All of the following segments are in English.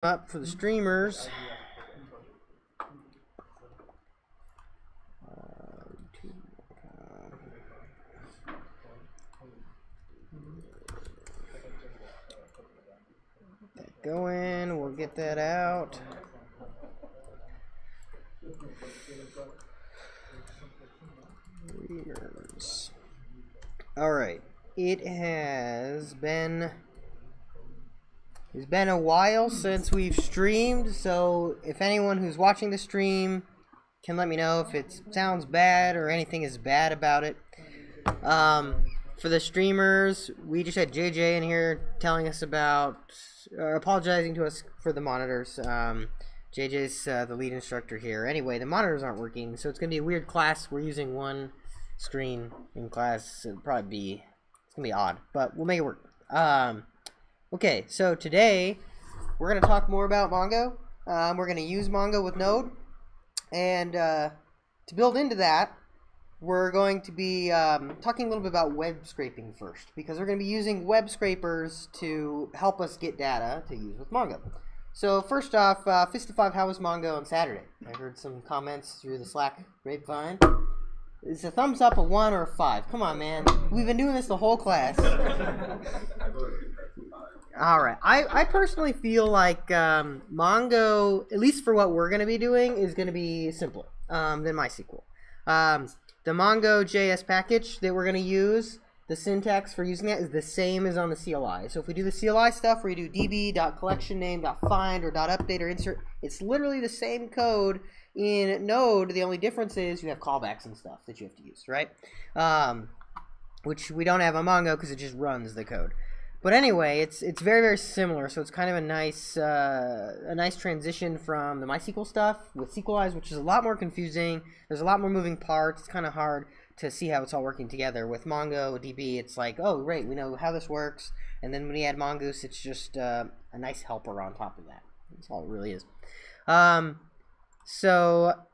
up for the streamers. Get going, we'll get that out. Readers. Alright, it's been a while since we've streamed, so if anyone who's watching the stream can let me know if it sounds bad or anything is bad about it. For the streamers, we just had JJ in here telling us about, apologizing to us for the monitors. JJ's the lead instructor here. Anyway, the monitors aren't working, so it's going to be a weird class. We're using one screen in class. It's going to be odd, but we'll make it work. Okay, so today we're going to talk more about Mongo. We're going to use Mongo with Node, and to build into that, we're going to be talking a little bit about web scraping first, because we're going to be using web scrapers to help us get data to use with Mongo. So first off, Fist5, how was Mongo on Saturday? I heard some comments through the Slack grapevine. Is a thumbs up a 1 or a 5? Come on, man. We've been doing this the whole class. Alright, I personally feel like Mongo, at least for what we're going to be doing, is going to be simpler than MySQL. The Mongo.js package that we're going to use, the syntax for using that is the same as on the CLI. So if we do the CLI stuff where you do db.collectionName.find or .update or insert, it's literally the same code in Node. The only difference is you have callbacks and stuff that you have to use, right? Which we don't have on Mongo because it just runs the code. But anyway, it's very, very similar, so it's kind of a nice transition from the MySQL stuff with SQLize, which is a lot more confusing. There's a lot more moving parts. It's kind of hard to see how it's all working together. With MongoDB, it's like, oh, great, we know how this works. And then when you add Mongoose, it's just a nice helper on top of that. That's all it really is.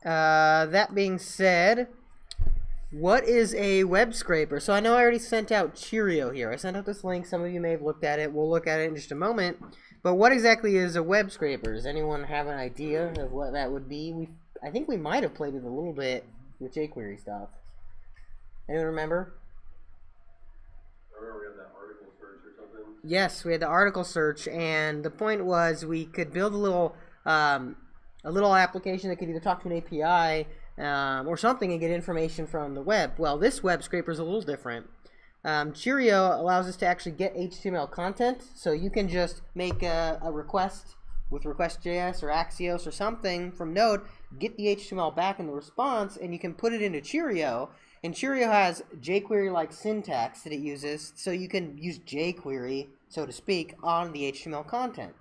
That being said, what is a web scraper? So I know I already sent out Cheerio here. I sent out this link. Some of you may have looked at it. We'll look at it in just a moment. But what exactly is a web scraper? Does anyone have an idea of what that would be? I think we might have played it a little bit with jQuery stuff. Anyone remember? I remember we had that article search or something. Yes, we had the article search, and the point was we could build a little application that could either talk to an API or something and get information from the web. Well, this web scraper is a little different. Cheerio allows us to actually get HTML content, so you can just make a request with Request.js or Axios or something from Node, get the HTML back in the response, and you can put it into Cheerio. And Cheerio has jQuery-like syntax that it uses, so you can use jQuery, so to speak, on the HTML content.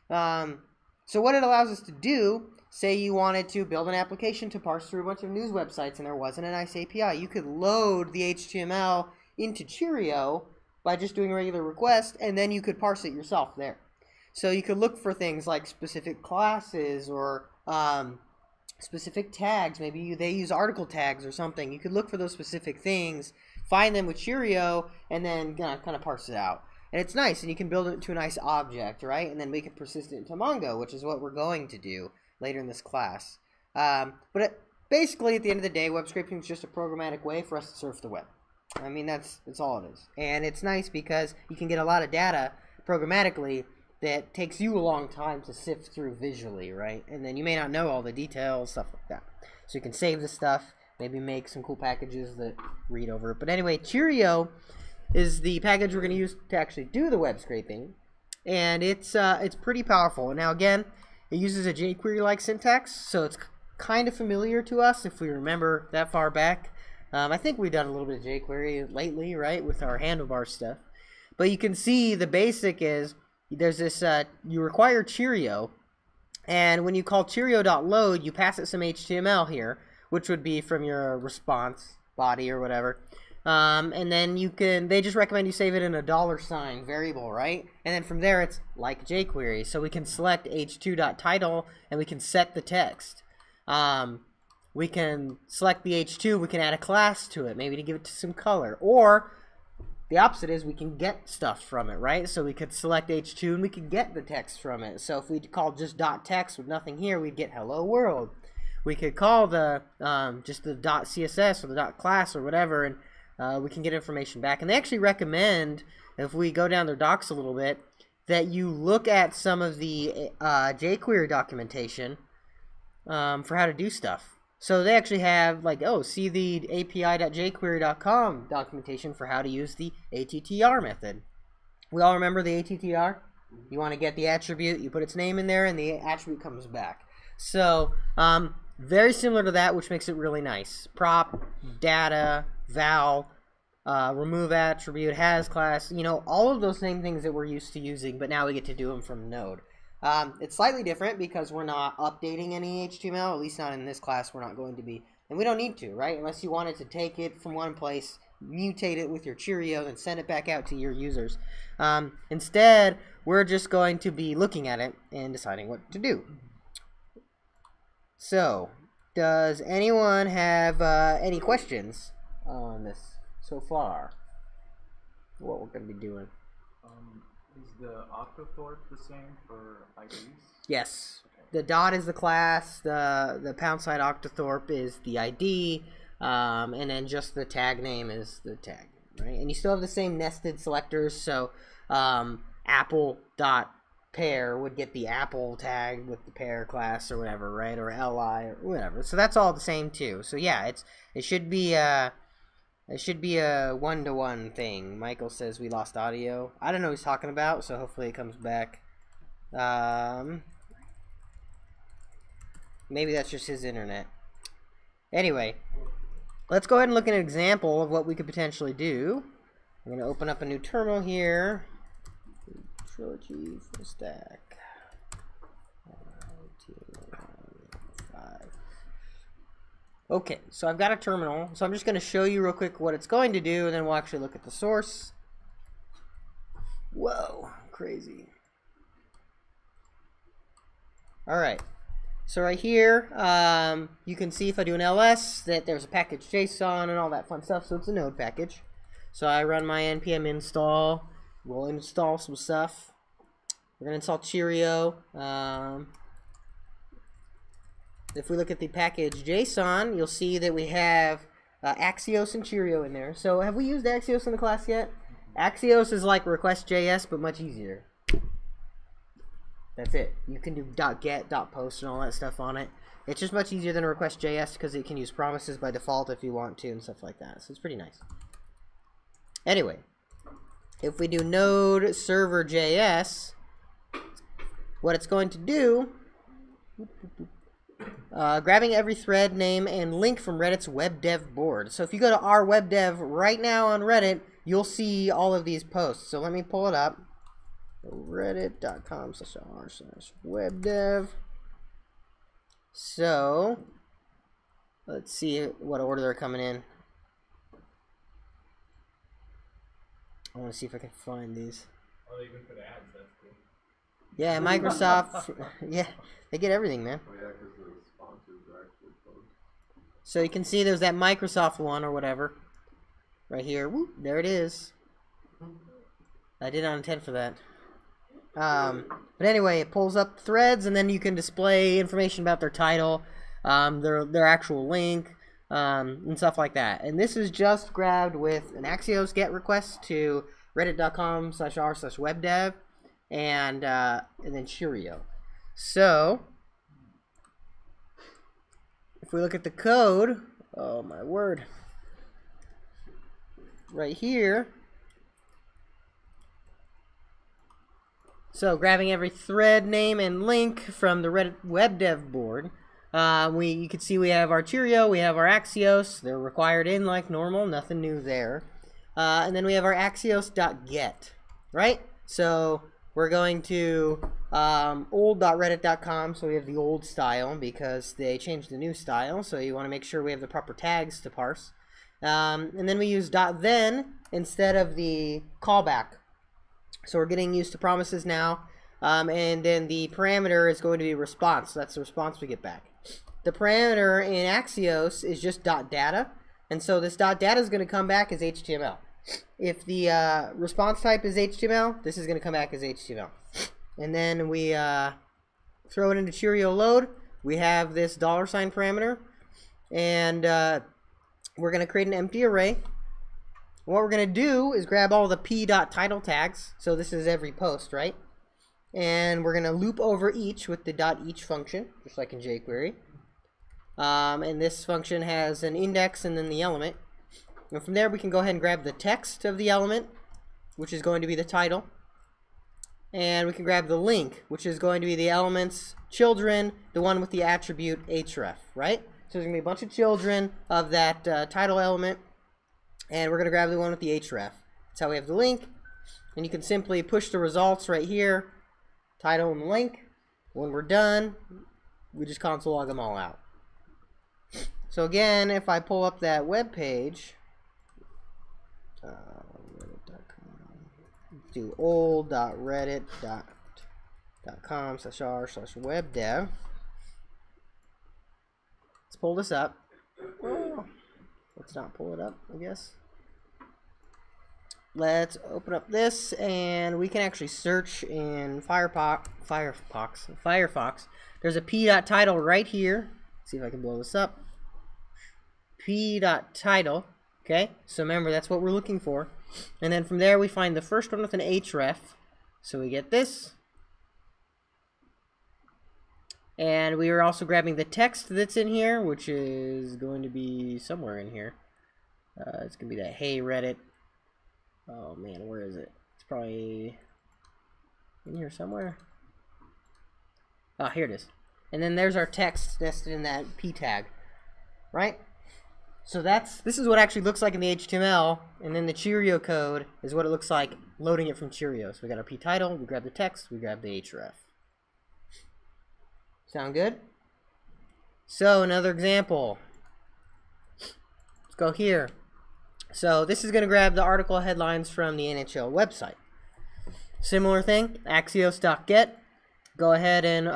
So what it allows us to do, say you wanted to build an application to parse through a bunch of news websites and there wasn't a nice API, you could load the HTML into Cheerio by just doing a regular request, and then you could parse it yourself there. So you could look for things like specific classes or specific tags. Maybe they use article tags or something. You could look for those specific things, find them with Cheerio, and then kind of parse it out. And it's nice, and you can build it into a nice object, right? And then make it persistent into Mongo, which is what we're going to do later in this class. Basically, at the end of the day, web scraping is just a programmatic way for us to surf the web. I mean, that's all it is. And it's nice because you can get a lot of data programmatically that takes you a long time to sift through visually, right? And then you may not know all the details, stuff like that. So you can save the stuff, maybe make some cool packages that read over it. But anyway, Cheerio is the package we're going to use to actually do the web scraping, and it's pretty powerful. Now again, it uses a jQuery-like syntax, so it's kind of familiar to us if we remember that far back. I think we've done a little bit of jQuery lately, right, with our handlebar stuff. But you can see the basic is there's this you require Cheerio, and when you call Cheerio.load, you pass it some HTML here, which would be from your response body or whatever. And then they just recommend you save it in a $sign variable, right? And then from there it's like jQuery. So we can select h2.title and we can set the text. We can select the h2, we can add a class to it, maybe to give it some color. Or the opposite is we can get stuff from it, right? So we could select H2 and we could get the text from it. So if we call just .text with nothing here, we'd get hello world. We could call the just the .css or the .class or whatever, and we can get information back. And they actually recommend, if we go down their docs a little bit, that you look at some of the jQuery documentation for how to do stuff. So they actually have, like, oh, see the api.jquery.com documentation for how to use the ATTR method. We all remember the ATTR? You want to get the attribute, you put its name in there, and the attribute comes back. So, very similar to that, which makes it really nice. Prop, data, val, remove attribute, has class, you know, all of those same things that we're used to using, but now we get to do them from Node. It's slightly different because we're not updating any HTML, at least not in this class. We're not going to be, and we don't need to, right? Unless you wanted to take it from one place, mutate it with your Cheerio, and send it back out to your users. Instead, we're just going to be looking at it and deciding what to do. So, does anyone have any questions on this so far? What we're going to be doing? Is the octothorpe the same for IDs? Yes. The dot is the class, the # octothorpe is the ID, and then just the tag name is the tag, right? And you still have the same nested selectors, so apple.pair would get the apple tag with the pair class or whatever, right? Or li or whatever. So that's all the same too. So yeah, it should be a one-to-one thing. Michael says we lost audio. I don't know what he's talking about, so hopefully it comes back. Maybe that's just his internet. Anyway, let's go ahead and look at an example of what we could potentially do. I'm going to open up a new terminal here. Trilogy full stack. Okay, so I've got a terminal, so I'm just going to show you real quick what it's going to do, and then we'll actually look at the source. Whoa, crazy. Alright, so right here, you can see if I do an ls that there's a package JSON and all that fun stuff, so it's a Node package. So I run my npm install, we'll install some stuff. We're going to install Cheerio. If we look at the package JSON, you'll see that we have Axios and Cheerio in there. So have we used Axios in the class yet? Axios is like request.js, but much easier. That's it. You can do .get, .post, and all that stuff on it. It's just much easier than request.js because it can use promises by default if you want to and stuff like that. So it's pretty nice. Anyway, if we do node server.js, what it's going to do, grabbing every thread name and link from Reddit's web dev board. So if you go to our web dev right now on Reddit, you'll see all of these posts. So let me pull it up. Reddit.com/r/webdev. So let's see what order they're coming in. I want to see if I can find these. Oh, they even put ads. That's cool. Yeah, Microsoft. Yeah, they get everything, man. Oh yeah, because the sponsors are actually closed. So you can see there's that Microsoft one or whatever. Right here. Whoop, there it is. I did not intend for that. But anyway, it pulls up threads, and then you can display information about their title, their actual link, and stuff like that. And this is just grabbed with an Axios GET request to reddit.com/r/webdev, and then Cheerio. So if we look at the code, oh my word, right here. So grabbing every thread name and link from the Reddit web dev board, you can see we have our Cheerio, we have our Axios. They're required in like normal, nothing new there. And then we have our Axios.get, right? So we're going to old.reddit.com, so we have the old style because they changed the new style. So you want to make sure we have the proper tags to parse. And then we use .then instead of the callback. So we're getting used to promises now, and then the parameter is going to be response. So that's the response we get back. The parameter in Axios is just .data, and so this .data is going to come back as HTML. If the response type is HTML, this is going to come back as HTML. And then we throw it into Cheerio load. We have this $sign parameter, and we're going to create an empty array. What we're going to do is grab all the p.title tags. So this is every post, right? And we're going to loop over each with the .each function, just like in jQuery. And this function has an index and then the element. And from there we can go ahead and grab the text of the element, which is going to be the title. And we can grab the link, which is going to be the element's children, the one with the attribute href, right? So there's going to be a bunch of children of that title element, and we're going to grab the one with the href. That's how we have the link. And you can simply push the results right here, title and link. When we're done, we just console log them all out. So again, if I pull up that web page, do old.reddit.com/r/webdev. Let's pull this up. Oh, let's not pull it up, I guess. Let's open up this, and we can actually search in Firefox. There's a p.title right here. Let's see if I can blow this up. p.title. Okay, so remember, that's what we're looking for. And then from there we find the first one with an href. So we get this. And we are also grabbing the text that's in here, which is going to be somewhere in here. It's going to be that hey Reddit. Oh man, where is it? It's probably in here somewhere. Ah, here it is. And then there's our text nested in that p tag, right? So this is what actually looks like in the HTML, and then the Cheerio code is what it looks like loading it from Cheerio. So we got our p title, we grab the text, we grab the href. Sound good? So another example. Let's go here. So this is going to grab the article headlines from the NHL website. Similar thing, axios.get. Go ahead and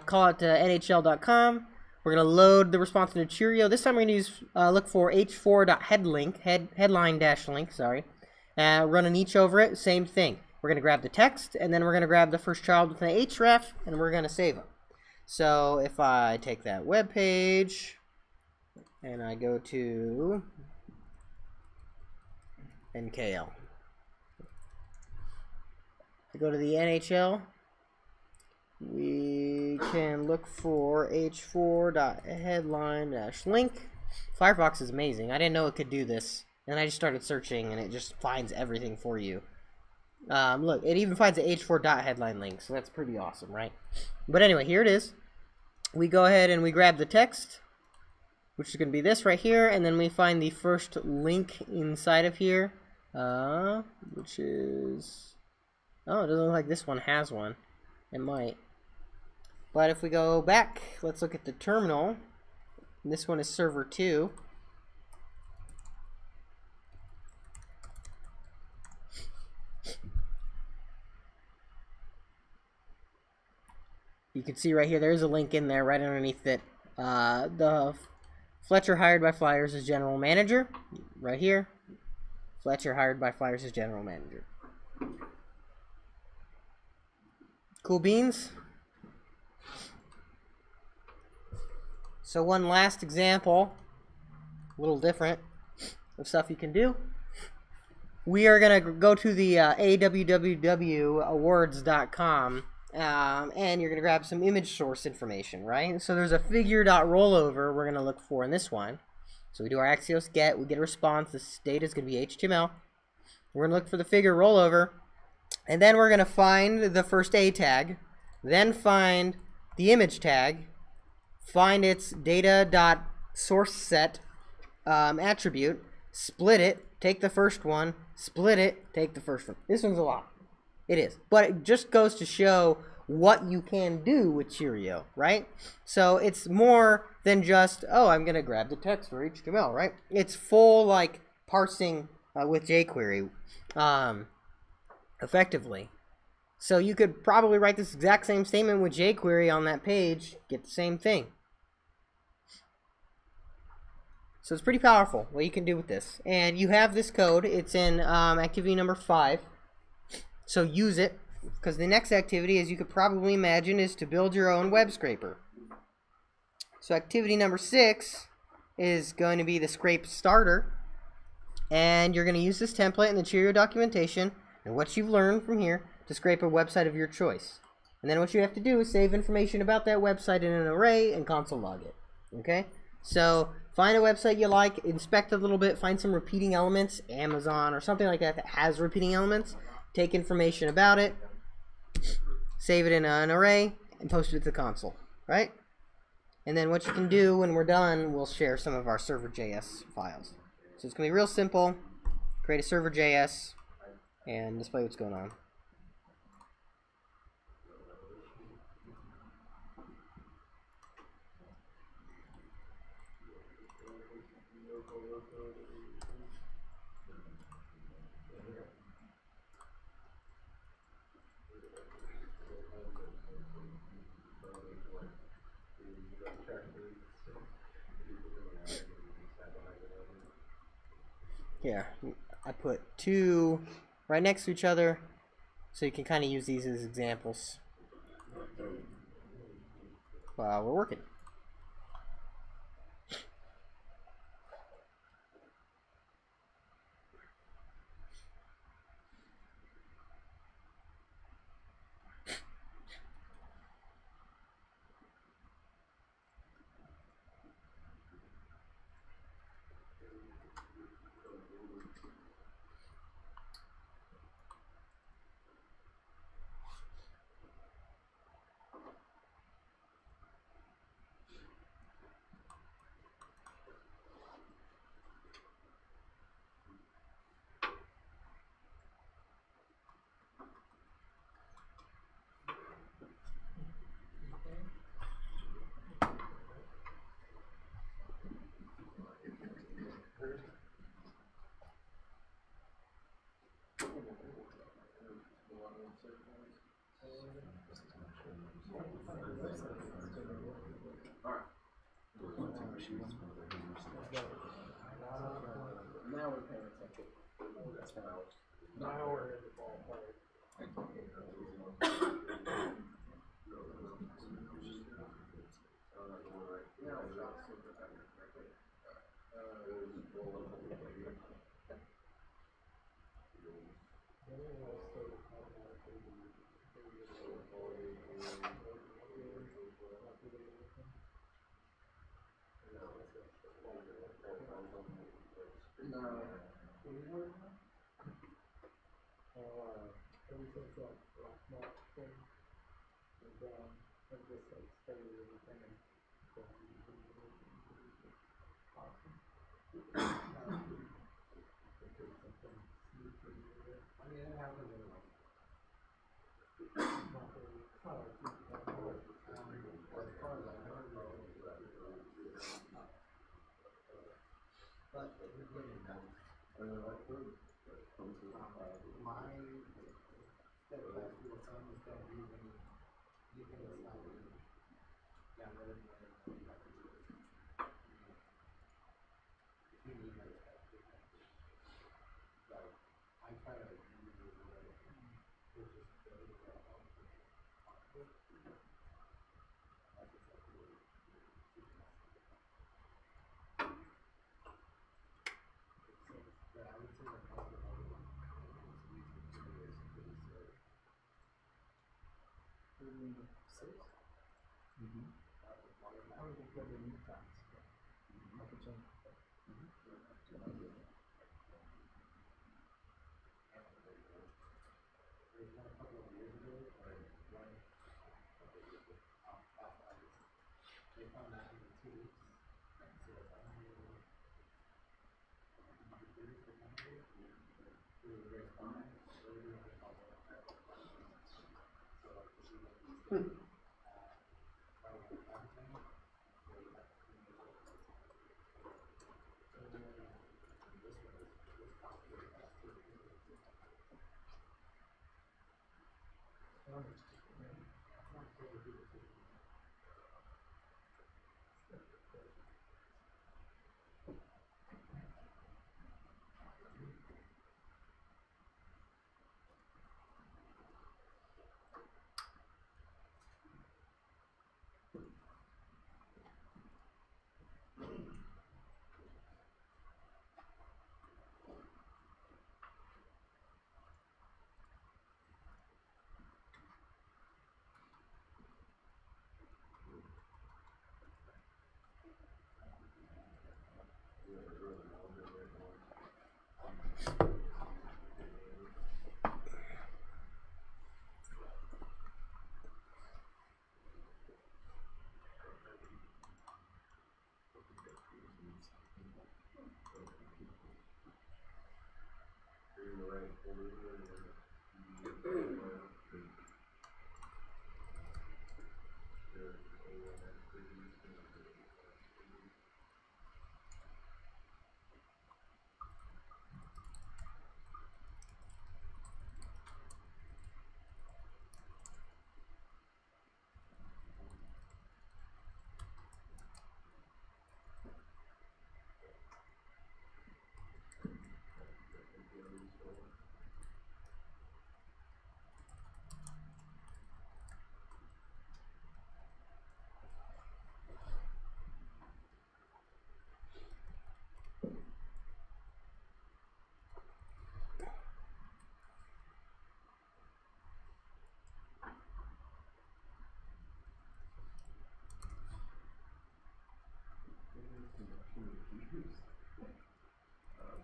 call it to nhl.com. We're going to load the response into Cheerio. This time we're going to use look for h4.headlink, headline-link, sorry. Run an each over it, same thing. We're going to grab the text, and then we're going to grab the first child with an href, and we're going to save them. So if I take that web page, and I go to NKL. I go to the NHL. We can look for h4.headline-link. Firefox is amazing. I didn't know it could do this, and I just started searching, and it just finds everything for you. Look, it even finds the h4.headline link, so that's pretty awesome, right? But anyway, here it is. We go ahead and we grab the text, which is going to be this right here, and then we find the first link inside of here, which is... Oh, it doesn't look like this one has one. It might. But if we go back, let's look at the terminal. This one is server 2. You can see right here, there's a link in there right underneath it. The Fletcher hired by Flyers as general manager. Right here. Fletcher hired by Flyers as general manager. Cool beans. So one last example, a little different, of stuff you can do. We are going to go to the awwwawards.com, and you're going to grab some image source information, right? So there's a figure.rollover we're going to look for in this one. So we do our Axios get, we get a response. This data is going to be HTML. We're going to look for the figure rollover. And then we're going to find the first A tag, then find the image tag, find its data.sourceSet attribute, split it, take the first one, split it, take the first one. This one's a lot. It is. But it just goes to show what you can do with Cheerio, right? So it's more than just, oh, I'm going to grab the text for HTML, right? It's full, like, parsing with jQuery. Effectively. So you could probably write this exact same statement with jQuery on that page, get the same thing. So it's pretty powerful what you can do with this. And you have this code. It's in activity number 5. So use it, because the next activity, as you could probably imagine, is to build your own web scraper. So activity number 6 is going to be the scrape starter. And you're going to use this template in the Cheerio documentation and what you've learned from here to scrape a website of your choice. And then what you have to do is save information about that website in an array and console log it. Okay? So find a website you like, inspect it a little bit, find some repeating elements, Amazon or something like that that has repeating elements. Take information about it, save it in an array, and post it to the console. Right? And then what you can do when we're done, we'll share some of our server.js files. So it's going to be real simple. Create a server.js and display what's going on. Here, I put 2 right next to each other, so you can kind of use these as examples while we're working. Now we're paying attention. Now we're in the ballpark. Everything's like black mark thing, and I'm just like studying everything and awesome. I mean, it happens in like, not really, it's not like as far as I know, but we're getting that. My steadfast rule of thumb is that you can stop it. Yeah, but if you need that, like, I try to use it like, it's just yeah, I would say that most of all six? Mm-hmm. I would think that the new times. I could change. There's one a couple of years ago, or one, they found that in 2 weeks. And so if I knew, it was very fine. So we didn't have a problem.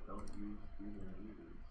Don't use student leaders.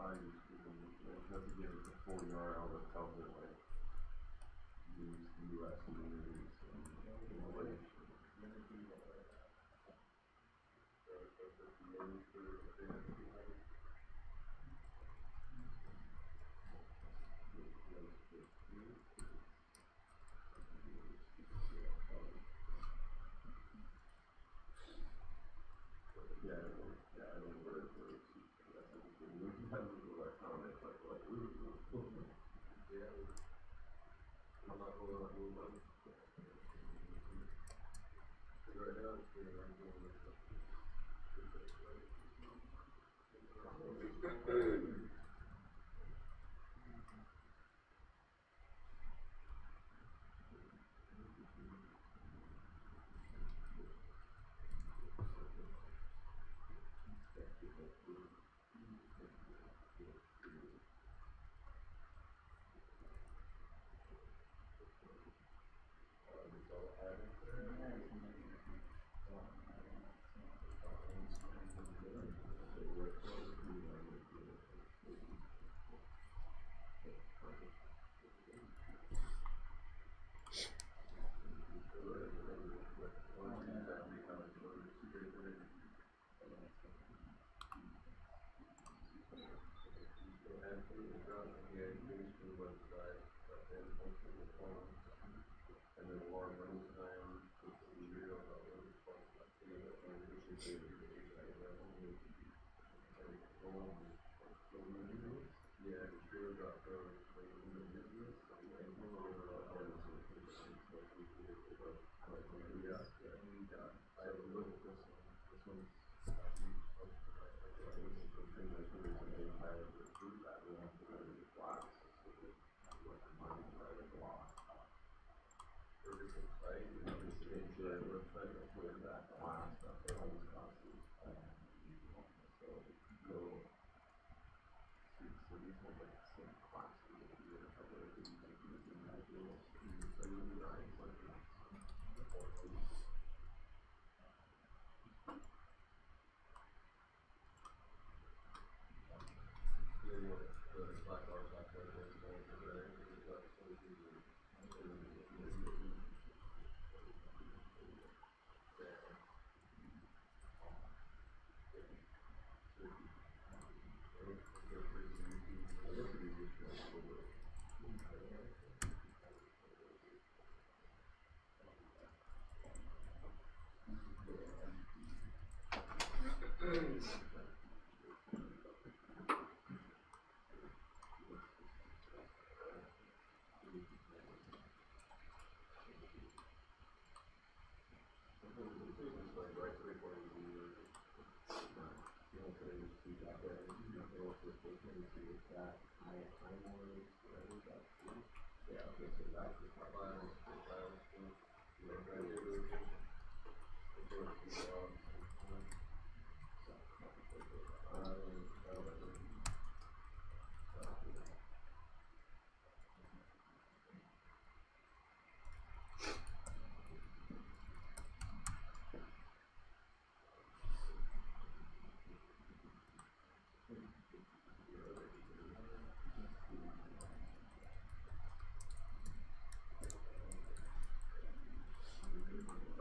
I use student leaders. Have to give it the full URL that tells it like use US communities and English.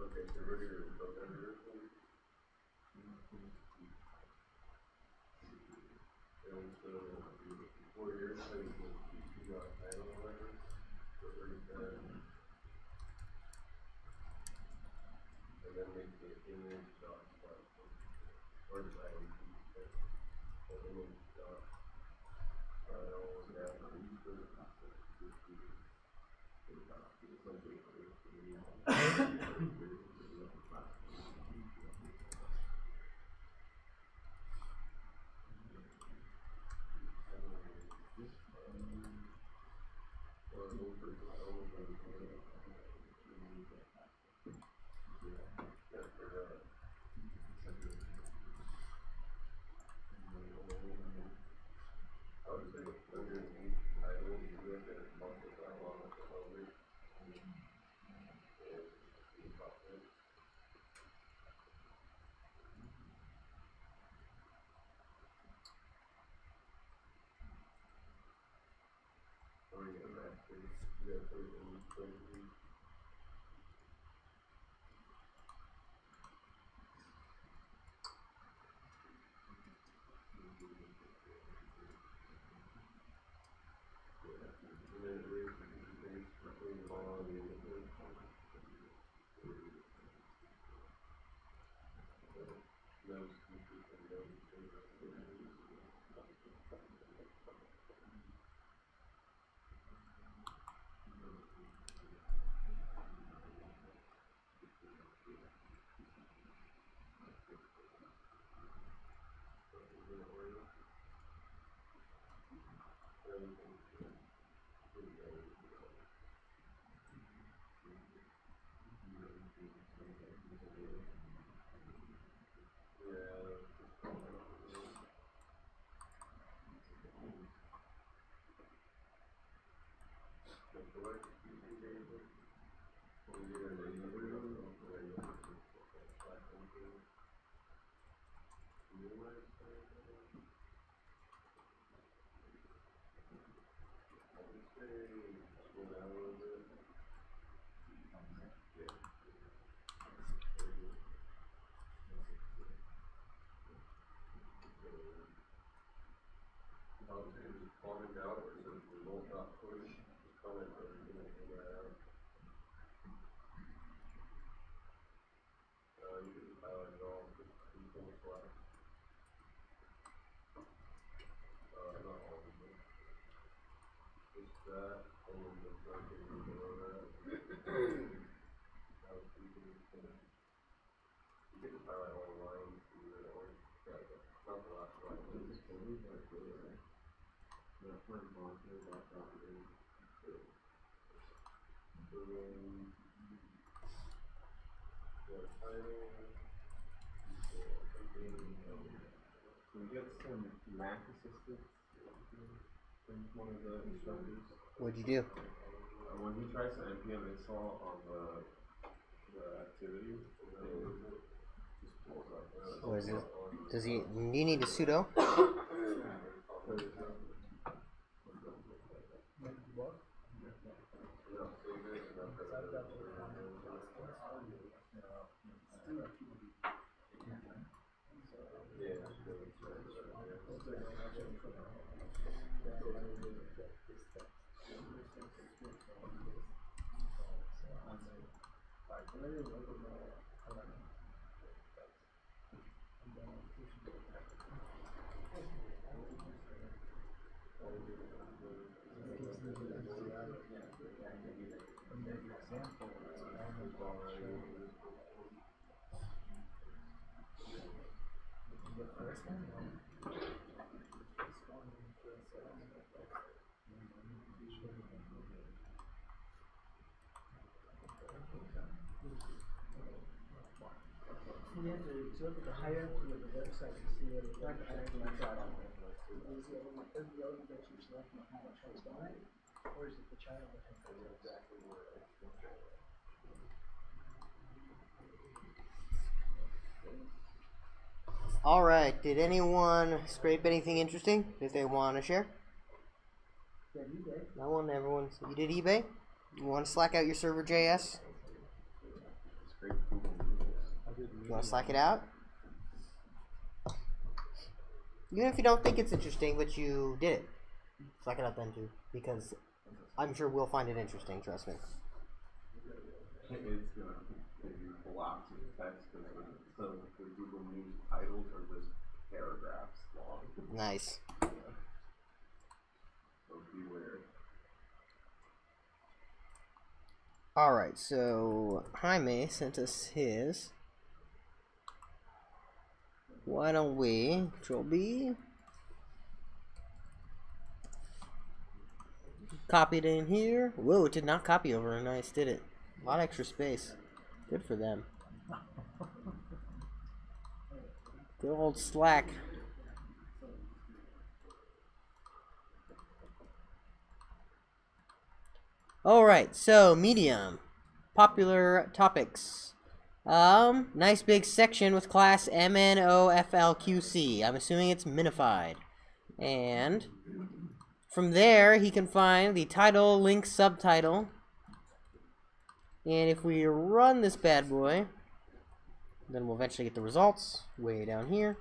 Okay, so we're here. So there is one. And so 4 years, so you got title or whatever. So 37. And then make the image dot start. Or the title. The image dot title. Yeah. Comment out or says result dot push comment or anything like that. You can just highlight it all, just full slash. Not all of them. Just that, and then the second below that. You can just highlight all the lines, either or. Not the last line. Can we get some Mac assistance from one of the instructors? What'd you do? When he tries to npm install on the activity, it just pulls up. What is it? Does he? Do you need a sudo? The first one? You have to look at the hierarchy of the website to see whether it's actually is the element that you select on how much has died, or is it the child that has died? All right. Did anyone scrape anything interesting that they want to share? Yeah, you did. No one. Everyone. You did eBay. You want to slack out your server JS? Scrape Google News. You want to slack it out? Even if you don't think it's interesting, but you did it, slack it out then too, because I'm sure we'll find it interesting. Trust me. It's gonna give you blocks of text because the Google News titles are just paragraphs long. Nice. So beware. All right. So Jaime sent us his. Why don't we Control B, copy it in here. Whoa, it did not copy over. Nice, did it? A lot of extra space. Good for them. Good old Slack. All right, so Medium, popular topics. Nice big section with class MNOFLQC. I'm assuming it's minified. And from there, he can find the title, link, subtitle. And if we run this bad boy, then we'll eventually get the results way down here.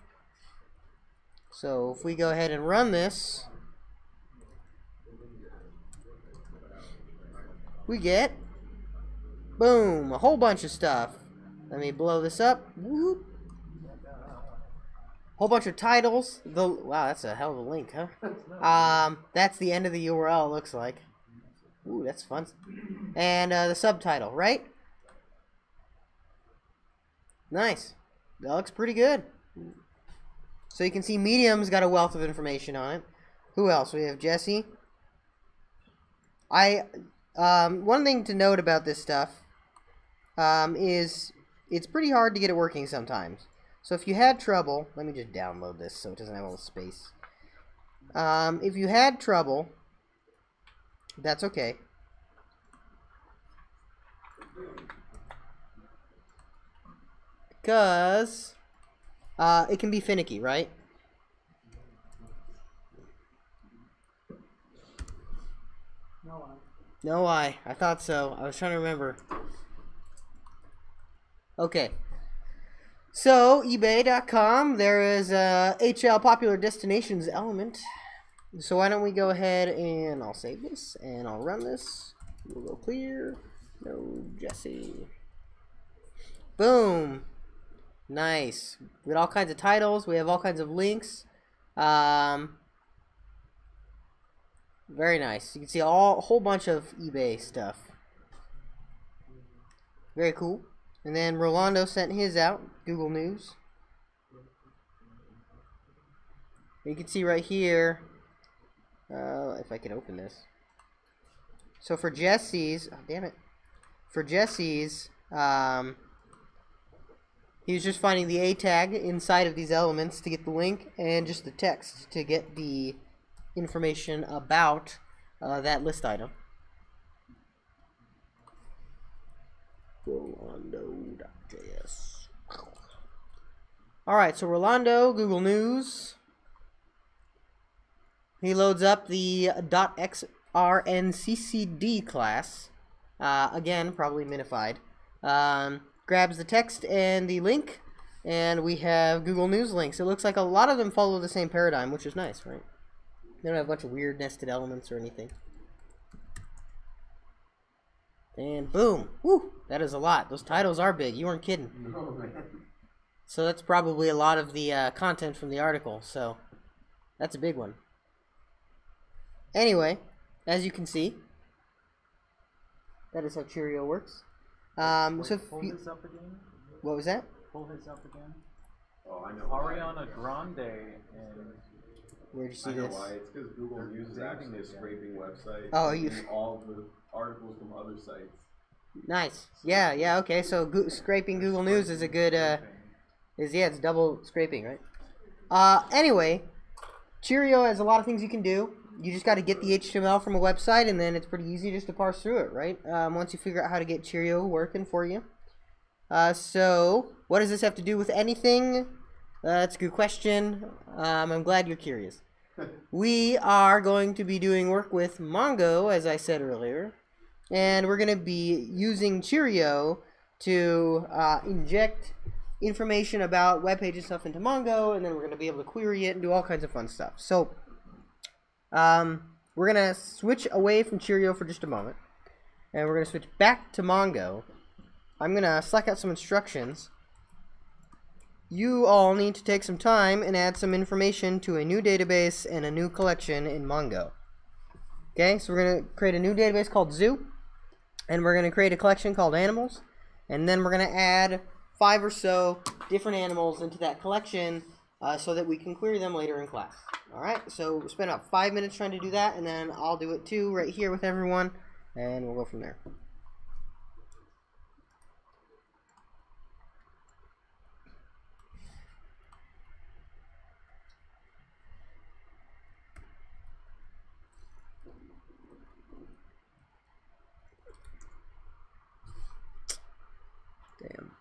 So if we go ahead and run this, we get, boom, a whole bunch of stuff. Let me blow this up. Whoop. Whole bunch of titles. Wow, that's a hell of a link, huh? That's the end of the URL, it looks like. Ooh, that's fun. And the subtitle, right? Nice. That looks pretty good. So you can see Medium's got a wealth of information on it. Who else? We have Jesse. One thing to note about this stuff is it's pretty hard to get it working sometimes. So if you had trouble, let me just download this so it doesn't have all the space. If you had trouble, that's okay. Because it can be finicky, right? No, I thought so. I was trying to remember. Okay. So, eBay.com, there is a HL Popular Destinations element. So why don't we go ahead and I'll save this and I'll run this. We'll go clear. No, Jesse. Boom. Nice. We got all kinds of titles. We have all kinds of links. Very nice. You can see a whole bunch of eBay stuff. Very cool. And then Rolando sent his out, Google News. You can see right here, if I can open this. So for Jesse's, oh, damn it. For Jesse's, he was just finding the A tag inside of these elements to get the link, and just the text to get the information about that list item. Rolando.js. Alright, so Rolando, Google News. He loads up the .xrnccd class. Again, probably minified. Grabs the text and the link, and we have Google News links. It looks like a lot of them follow the same paradigm, which is nice, right? They don't have a bunch of weird nested elements or anything. And boom. Woo! That is a lot. Those titles are big. You weren't kidding. No, man. So that's probably a lot of the content from the article. So that's a big one. Anyway, as you can see, that is how Cheerio works. So Pull this up again. what was that? Pull this up again. Oh, I know. Ariana Grande and Where'd you see I know this? why. It's because Google News is actually a scraping website. Oh, you- using all the articles from other sites. Nice. Yeah, yeah, okay. So scraping Google News is a good, it's double scraping, right? Anyway, Cheerio has a lot of things you can do. You just got to get the HTML from a website, and then it's pretty easy just to parse through it, right? Once you figure out how to get Cheerio working for you. So, what does this have to do with anything? That's a good question. I'm glad you're curious. We are going to be doing work with Mongo, as I said earlier, and we're going to be using Cheerio to inject information about web page and stuff into Mongo, and then we're going to be able to query it and do all kinds of fun stuff. So, we're going to switch away from Cheerio for just a moment, and we're going to switch back to Mongo. I'm going to select out some instructions. You all need to take some time and add some information to a new database and a new collection in Mongo. Okay, so we're going to create a new database called Zoo, and we're going to create a collection called Animals, and then we're going to add 5 or so different animals into that collection so that we can query them later in class. Alright, so we'll spend about 5 minutes trying to do that, and then I'll do it too right here with everyone, and we'll go from there. Damn.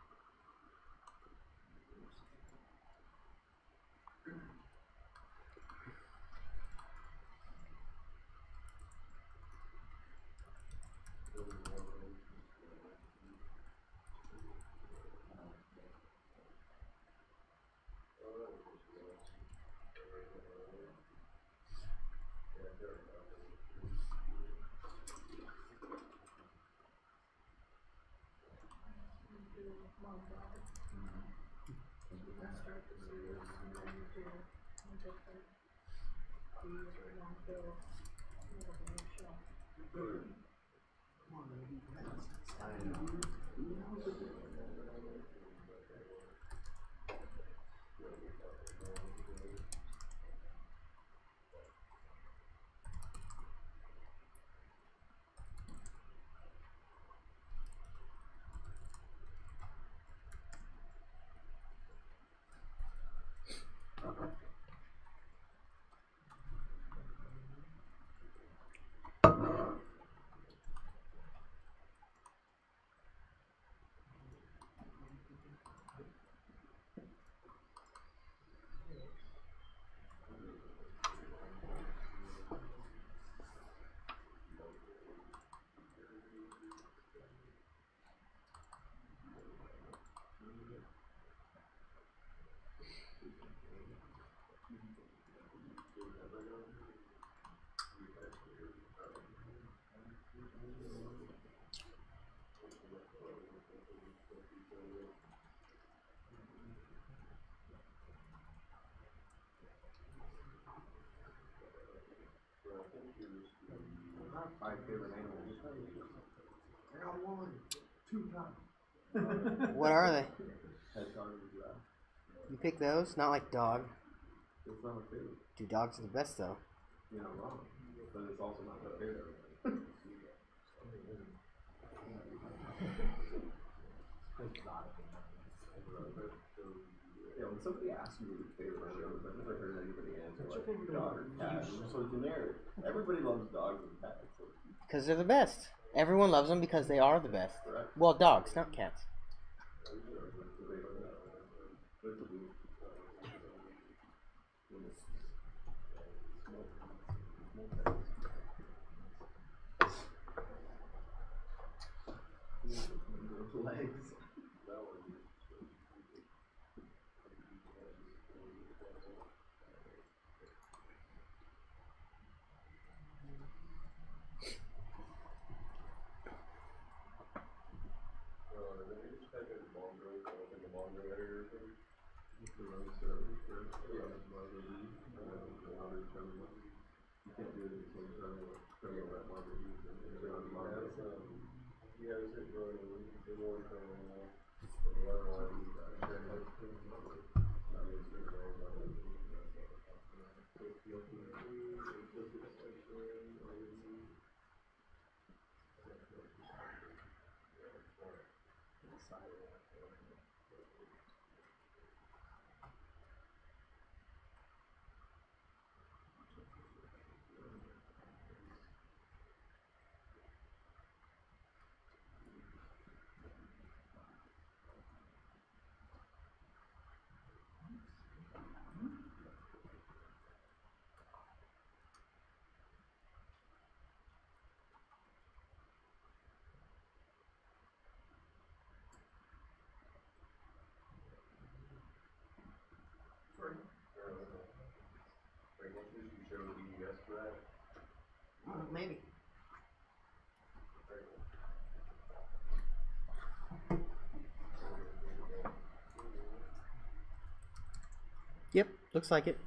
My favorite animals. I got 1, 2 times. What are they? Hedgehog and giraffe. You pick those? Not like dog. It's not my favorite. Dude, dogs are the best though. You're not wrong. But it's also not my favorite. Yeah, when somebody asks you what your favorite show is, I've never heard anybody answer like dog or cat. It's so generic. Everybody loves dogs and cats. Because they're the best. Everyone loves them because they are the best. Correct. Well, dogs, not cats. Legs. show DES for that? Maybe. Yep, looks like it.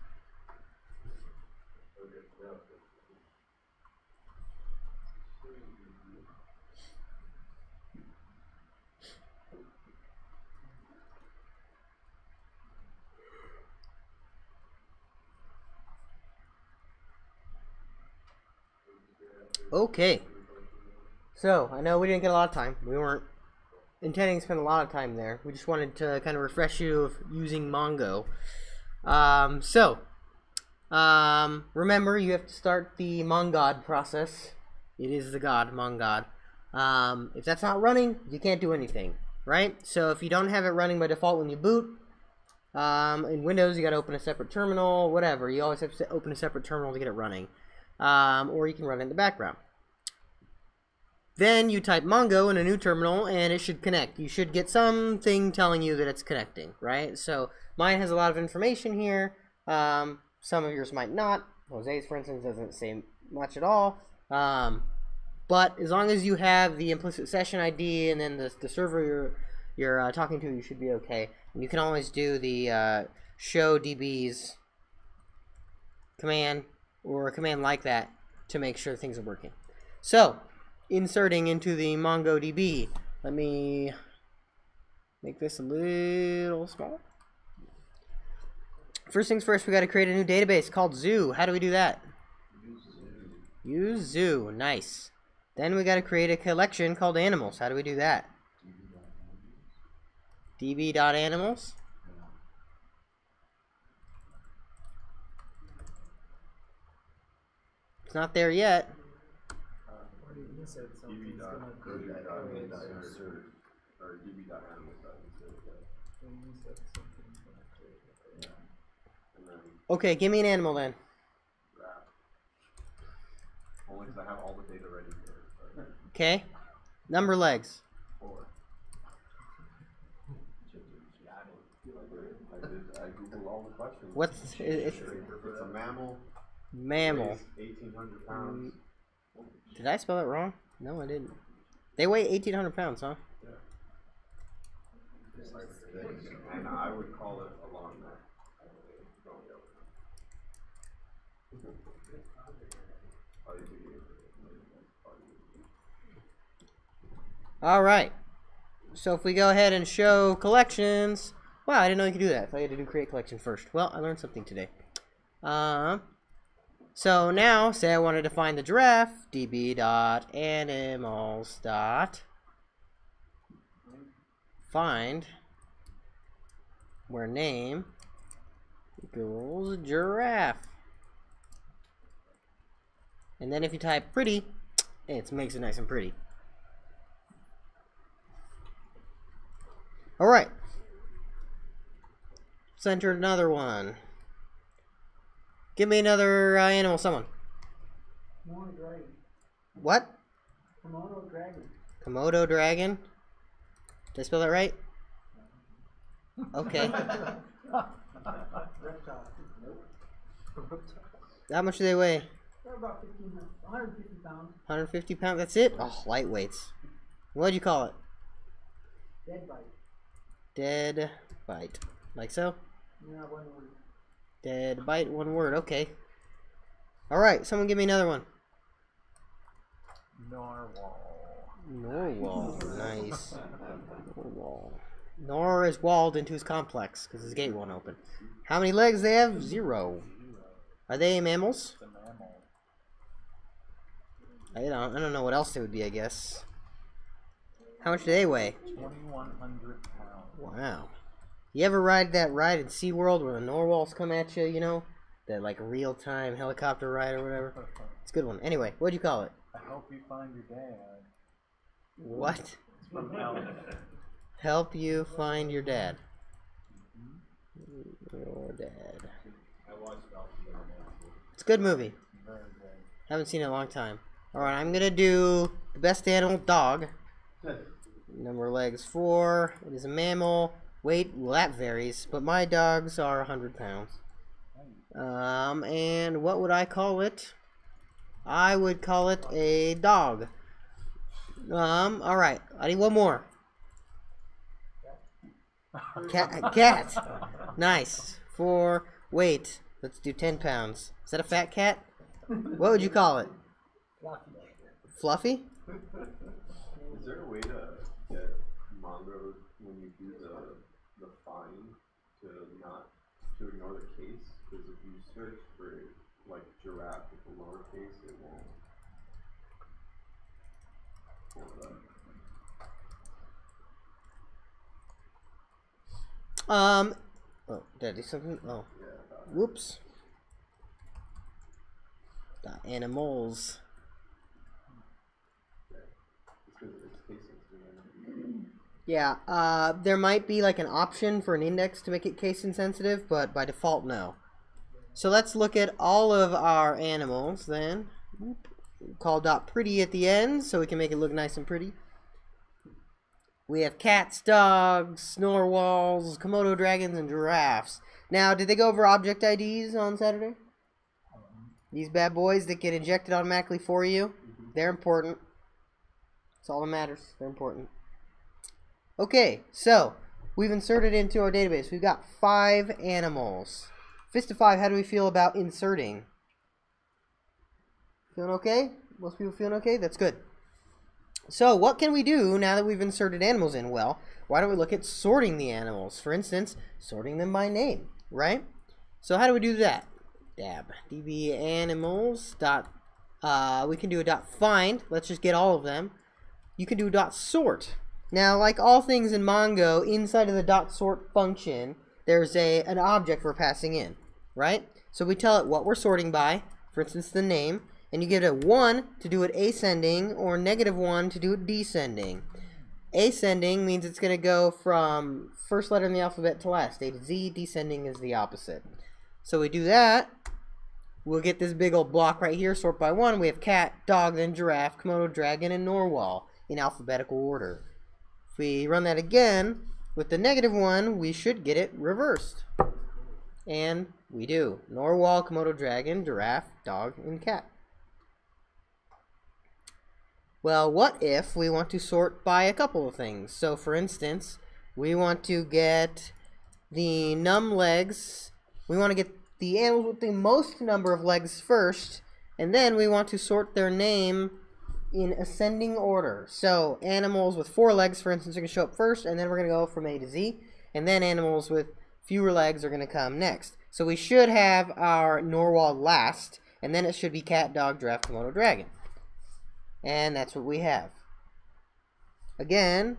Okay. So, I know we didn't get a lot of time. We weren't intending to spend a lot of time there. We just wanted to kind of refresh you of using Mongo. Remember, you have to start the mongod process. It is the god, mongod. If that's not running, you can't do anything, right? So if you don't have it running by default when you boot, in Windows, you got to open a separate terminal, whatever. You always have to open a separate terminal to get it running. Or you can run it in the background. Then you type Mongo in a new terminal, and it should connect. You should get something telling you that it's connecting, right? So mine has a lot of information here. Some of yours might not. Jose's, for instance, doesn't say much at all. But as long as you have the implicit session ID and then the server you're talking to, you should be okay. And you can always do the show DBs command or a command like that to make sure things are working. So, inserting into the MongoDB. Let me make this a little smaller. First things first, we got to create a new database called Zoo. How do we do that? Use Zoo. Nice. Then we got to create a collection called Animals. How do we do that? db.animals. It's not there yet. You said something's DB dot gonna go do that. dot insert or DB dot animals dot insert. You said something's gonna create. And then Okay, give me an animal then. wrap. Only because I have all the data ready for it. Okay. Number legs. 4. I googled all the questions. What's it's It's a mammal. mammal? Weighs 1,800 pounds. Did I spell it wrong? No, I didn't. They weigh 1,800 pounds, huh? And I would call it a long neck. All right. So if we go ahead and show collections, wow, I didn't know you could do that. I thought you had to do create collection first. Well, I learned something today. So now, say I wanted to find the giraffe, db.animals. Find where name equals giraffe. And then if you type pretty, it makes it nice and pretty. Alright. Let's enter another one. Give me another animal, someone. Komodo dragon. What? Komodo dragon. Komodo dragon? Did I spell that right? Okay. Reptile. How much do they weigh? They're about 150 pounds. 150 pounds? That's it? Oh, lightweights. What'd you call it? Dead bite. Dead bite. Like so? Yeah, one word. Dead bite, one word. Okay. Alright, someone give me another one. Narwhal. Narwhal. Nice. Narwhal. Nor is walled into his complex because his gate won't open. How many legs they have? 0. Are they mammals? It's a mammal. I don't know what else they would be, I guess. How much do they weigh? 2,100 pounds. Wow. You ever ride that ride in SeaWorld where the narwhals come at you, you know? That like real-time helicopter ride or whatever? It's a good one. Anyway, what'd you call it? I hope you find your dad. What? It's from Elf. Help you find your dad. Your dad. It's a good movie. Very good. Haven't seen it in a long time. Alright, I'm gonna do the best animal, dog. Number of legs 4. It is a mammal. Weight, well that varies, but my dogs are 100 pounds. And what would I call it? I would call it a dog. All right. I need one more. Cat. Nice. For weight. Let's do 10 pounds. Is that a fat cat? What would you call it? Fluffy? Is there a way to get Mongo when you do the find to ignore the case? Because if you search for like giraffe with the lowercase, it won't pull it up. Oh, did I do something? Oh, Yeah, whoops. Animals. it's because it's case sensitive. Yeah, there might be like an option for an index to make it case insensitive, but by default, no. So let's look at all of our animals then. Call .pretty at the end so we can make it look nice and pretty. We have cats, dogs, narwhals, Komodo dragons, and giraffes. Now, did they go over object IDs on Saturday? These bad boys that get injected automatically for you, they're important. That's all that matters. They're important. Okay, so we've inserted into our database. We've got 5 animals. Fist of 5, how do we feel about inserting? Feeling okay? Most people feeling okay? That's good. So what can we do now that we've inserted animals in? Well, why don't we look at sorting the animals? For instance, sorting them by name, right? So how do we do that? db animals dot, we can do a dot find. Let's just get all of them. You can do dot sort. Now, like all things in Mongo, inside of the dot sort function, there's an object we're passing in, right? So we tell it what we're sorting by, for instance, the name, and you give it a 1 to do it ascending or -1 to do it descending. Ascending means it's going to go from first letter in the alphabet to last, A to Z. Descending is the opposite. So we do that. We'll get this big old block right here, sort by 1. We have cat, dog, then giraffe, Komodo dragon, and narwhal in alphabetical order. If we run that again with the -1, we should get it reversed. And we do. Narwhal, Komodo dragon, giraffe, dog, and cat. Well, what if we want to sort by a couple of things? So, for instance, we want to get the num legs. We want to get the animals with the most number of legs first, and then we want to sort their name in ascending order. So, animals with 4 legs, for instance, are going to show up first, and then we're going to go from A to Z, and then animals with fewer legs are going to come next. So we should have our narwhal last, and then it should be cat, dog, giraffe, Komodo dragon. And that's what we have. Again,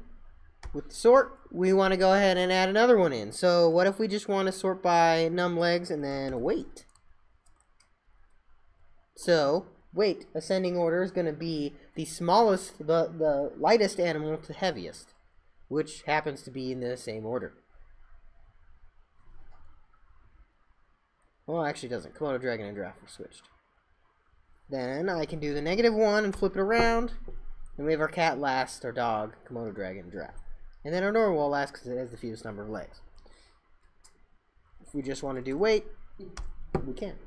with sort, we want to go ahead and add another one in. So what if we just want to sort by num legs and then weight? So weight, ascending order, is going to be the smallest, the lightest animal to heaviest, which happens to be in the same order. Well, actually doesn't. Komodo dragon and giraffe are switched. Then I can do the -1 and flip it around. And we have our cat last, our dog, Komodo dragon, giraffe. And then our narwhal last because it has the fewest number of legs. If we just want to do weight, we can.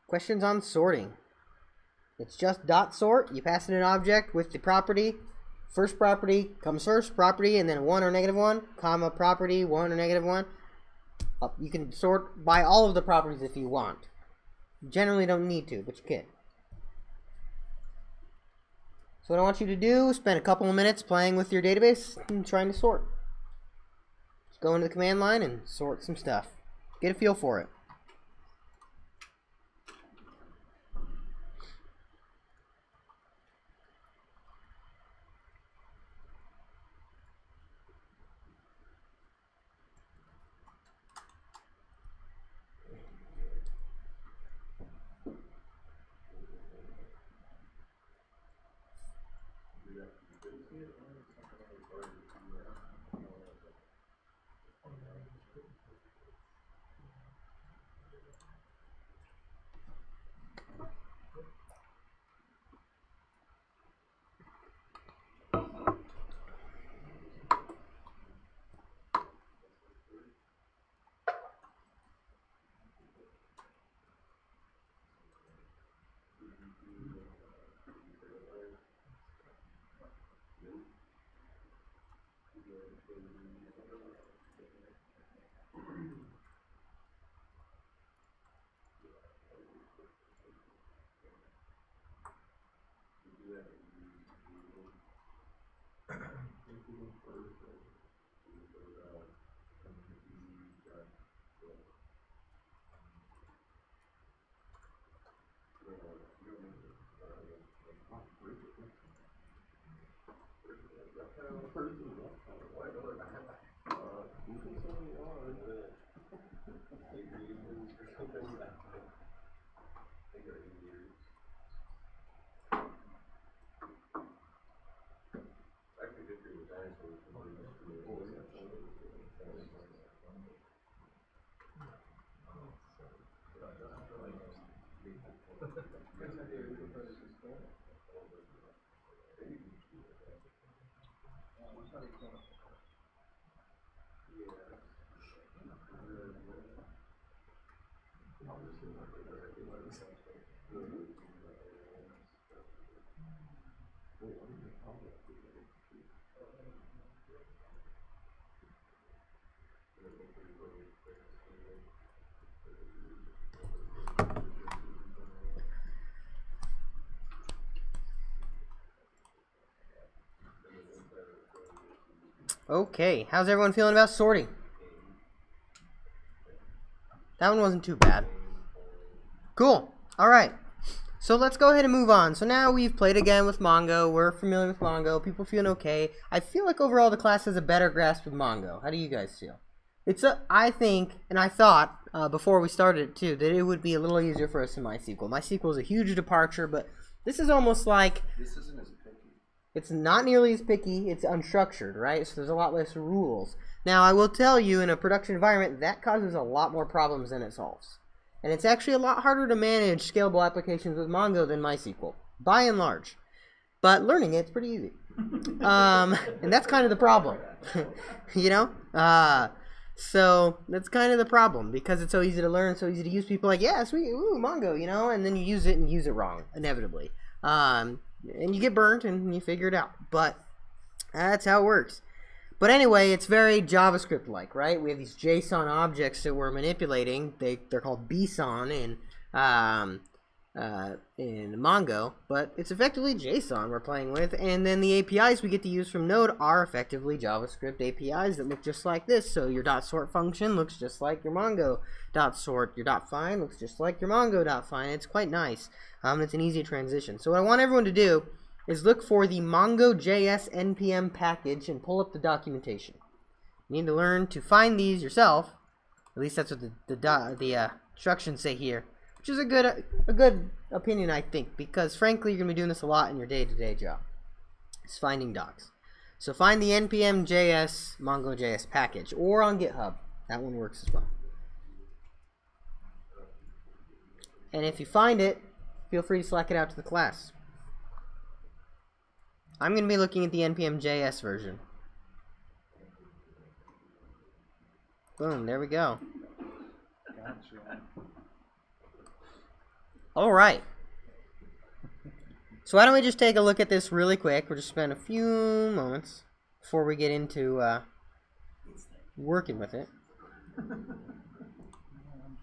Questions on sorting. It's just dot sort. You pass in an object with the property. First property comes first, property, and then a 1 or -1, comma, property, 1 or -1. You can sort by all of the properties if you want. You generally don't need to, but you can. So what I want you to do is spend a couple of minutes playing with your database and trying to sort. Just go into the command line and sort some stuff. Get a feel for it. Okay, how's everyone feeling about sorting? That one wasn't too bad. Cool. Alright. So let's go ahead and move on. So now we've played again with Mongo. We're familiar with Mongo. People feeling okay. I feel like overall the class has a better grasp of Mongo. How do you guys feel? I think, and I thought before we started it too, that it would be a little easier for us in MySQL. MySQL is a huge departure, but this is almost like... This isn't as picky. It's not nearly as picky. It's unstructured, right? So there's a lot less rules. Now, I will tell you, in a production environment, that causes a lot more problems than it solves. And it's actually a lot harder to manage scalable applications with Mongo than MySQL, by and large. But learning it's pretty easy. And that's kind of the problem, you know? So that's kind of the problem, because it's so easy to learn, so easy to use. People are like, yeah, sweet, ooh, Mongo, you know? And then you use it and use it wrong, inevitably. And you get burnt and you figure it out. But that's how it works. But anyway, it's very JavaScript-like, right? We have these JSON objects that we're manipulating. They're called BSON in Mongo, but it's effectively JSON we're playing with. And then the APIs we get to use from Node are effectively JavaScript APIs that look just like this. So your .sort function looks just like your Mongo .sort. Your .find looks just like your Mongo .find. It's quite nice. It's an easy transition. So what I want everyone to do is look for the MongoJS npm package and pull up the documentation. You need to learn to find these yourself. At least that's what the instructions say here, which is a good opinion, I think, because frankly you're gonna be doing this a lot in your day-to-day job. It's finding docs. So find the npm.js MongoJS package, or on GitHub. That one works as well. And if you find it, feel free to Slack it out to the class. I'm going to be looking at the npm.js version. Boom, there we go. Gotcha. Alright. So why don't we just take a look at this really quick. We'll just spend a few moments before we get into working with it.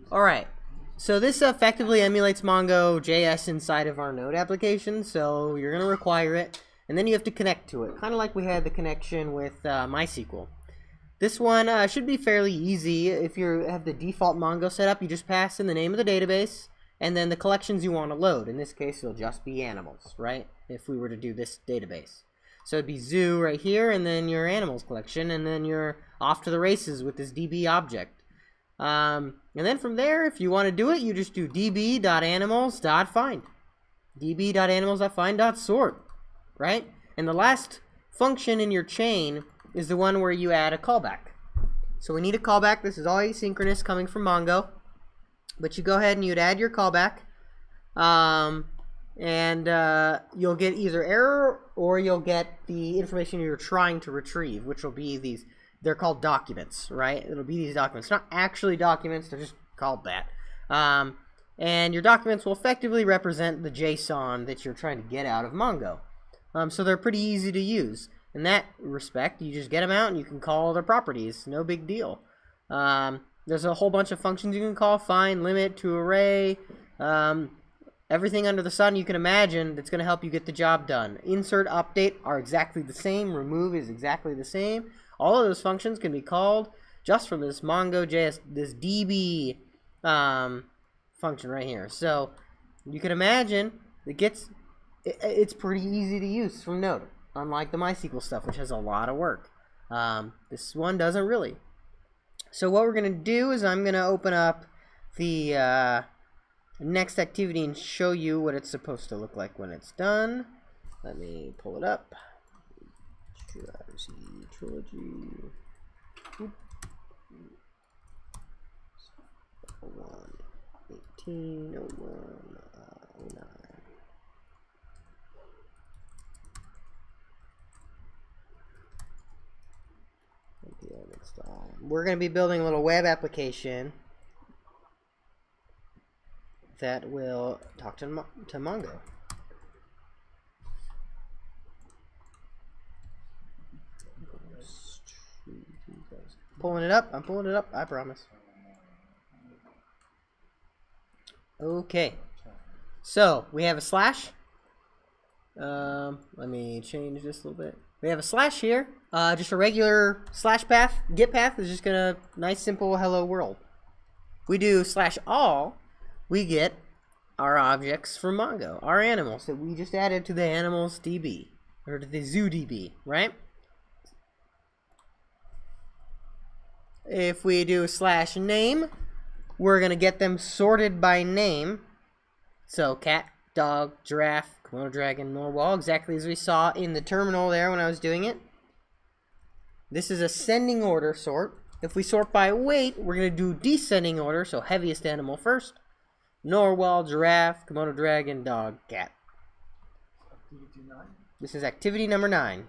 Alright. So this effectively emulates MongoJS inside of our Node application. So you're going to require it. And then you have to connect to it, kind of like we had the connection with MySQL. This one should be fairly easy. If you have the default Mongo set up, you just pass in the name of the database and then the collections you want to load. In this case, it'll just be animals, right? If we were to do this database. So it'd be zoo right here, and then your animals collection, and then you're off to the races with this DB object. And then from there, if you want to do it, you just do db.animals.find. db.animals.find.sort. Right? And the last function in your chain is the one where you add a callback. So we need a callback. This is all asynchronous coming from Mongo. But you go ahead and you'd add your callback. You'll get either error or you'll get the information you're trying to retrieve, which will be these, they're called documents, right? It'll be these documents. Not actually documents, they're just called that. And your documents will effectively represent the JSON that you're trying to get out of Mongo. So they're pretty easy to use. In that respect, you just get them out and you can call their properties. No big deal. There's a whole bunch of functions you can call. Find, limit, to array. Everything under the sun you can imagine that's going to help you get the job done. Insert, update are exactly the same. Remove is exactly the same. All of those functions can be called just from this MongoJS, this DB function right here. So you can imagine it's pretty easy to use from Node, unlike the MySQL stuff, which has a lot of work. This one doesn't really. So what we're going to do is I'm going to open up the next activity and show you what it's supposed to look like when it's done. Let me pull it up. Trilogy. 18, 01, 09. We're going to be building a little web application that will talk to Mongo. Pulling it up. I'm pulling it up. I promise. Okay. So we have a slash. Let me change this a little bit. We have a slash here. Just a regular slash path. Get path is just gonna nice simple hello world. We do slash all. We get our objects from Mongo, our animals that we just added to the animals DB or to the zoo DB, right? If we do slash name, we're gonna get them sorted by name. So cat, dog, giraffe, Komodo dragon, narwhal, exactly as we saw in the terminal there when I was doing it. This is ascending order sort. If we sort by weight, we're going to do descending order, so heaviest animal first. Narwhal, giraffe, Komodo dragon, dog, cat. This is activity number 9.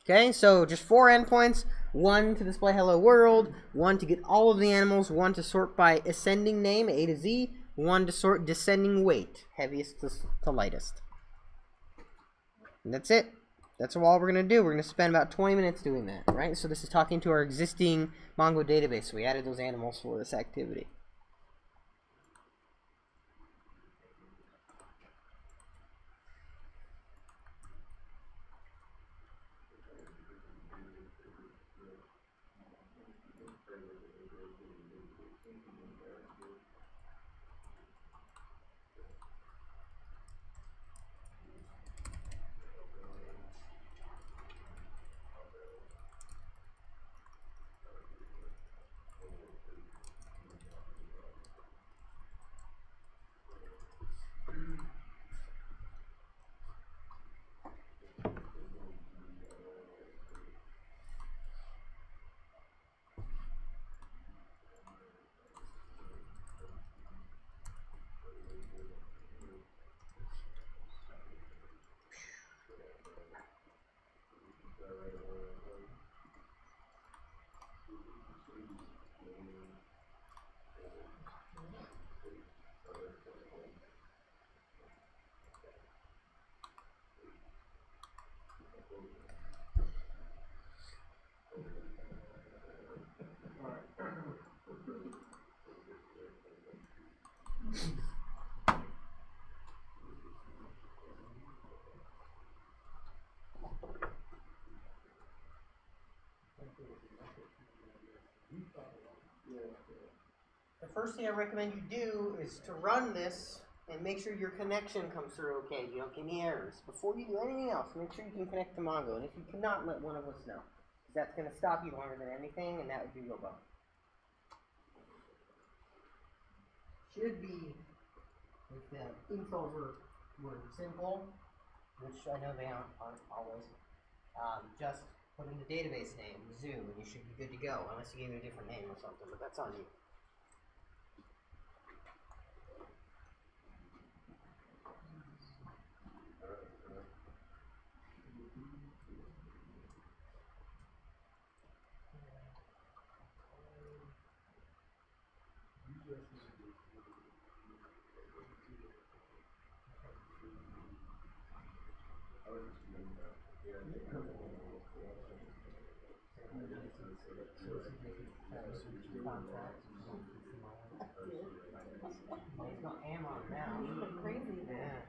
Okay, so just 4 endpoints. 1 to display hello world, 1 to get all of the animals, 1 to sort by ascending name, A to Z, 1 to sort descending weight, heaviest to lightest. And that's it. That's all we're going to do. We're going to spend about 20 minutes doing that, right? So this is talking to our existing Mongo database. So we added those animals for this activity. The first thing I recommend you do is to run this and make sure your connection comes through okay. You don't get any errors. Before you do anything else, make sure you can connect to Mongo. And if you cannot, let one of us know. Because that's going to stop you longer than anything, and that would be your bug. Should be, if the info were simple, which I know they aren't always, just put in the database name, zoo, and you should be good to go, unless you gave it a different name or something, but that's on you. He's got ham on now. He's crazy. Yeah.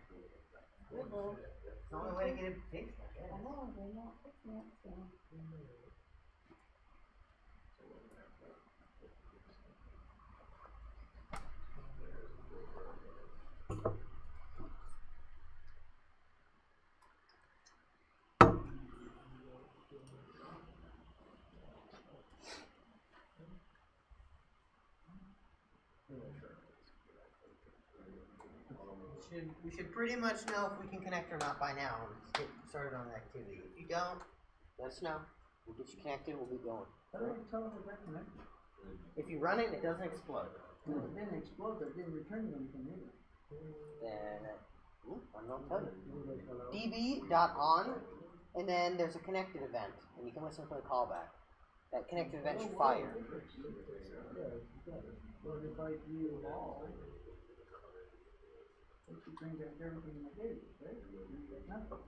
Little. It's the only way to get it fixed, I guess. I know, they're not fixing it, so. we should pretty much know if we can connect or not by now. Let's get started on the activity. If you don't, let us know. We'll get you connected. We'll be going. How do I tell if I got connected? If you run it, it doesn't explode. No, it didn't explode, but it didn't return me anything either. Then I'm not telling you. db.on, and then there's a connected event, and you can listen for the callback. That connected event should fire. But if I do all, it should bring back everything I gave, right? Bring back nothing.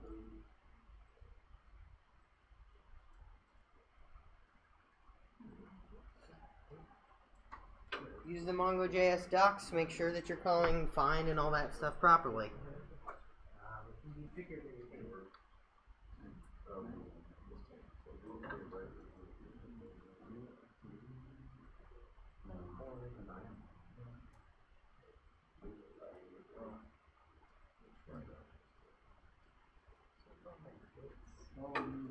Use the MongoJS docs. Make sure that you're calling find and all that stuff properly. You figured everything. Oh, yeah.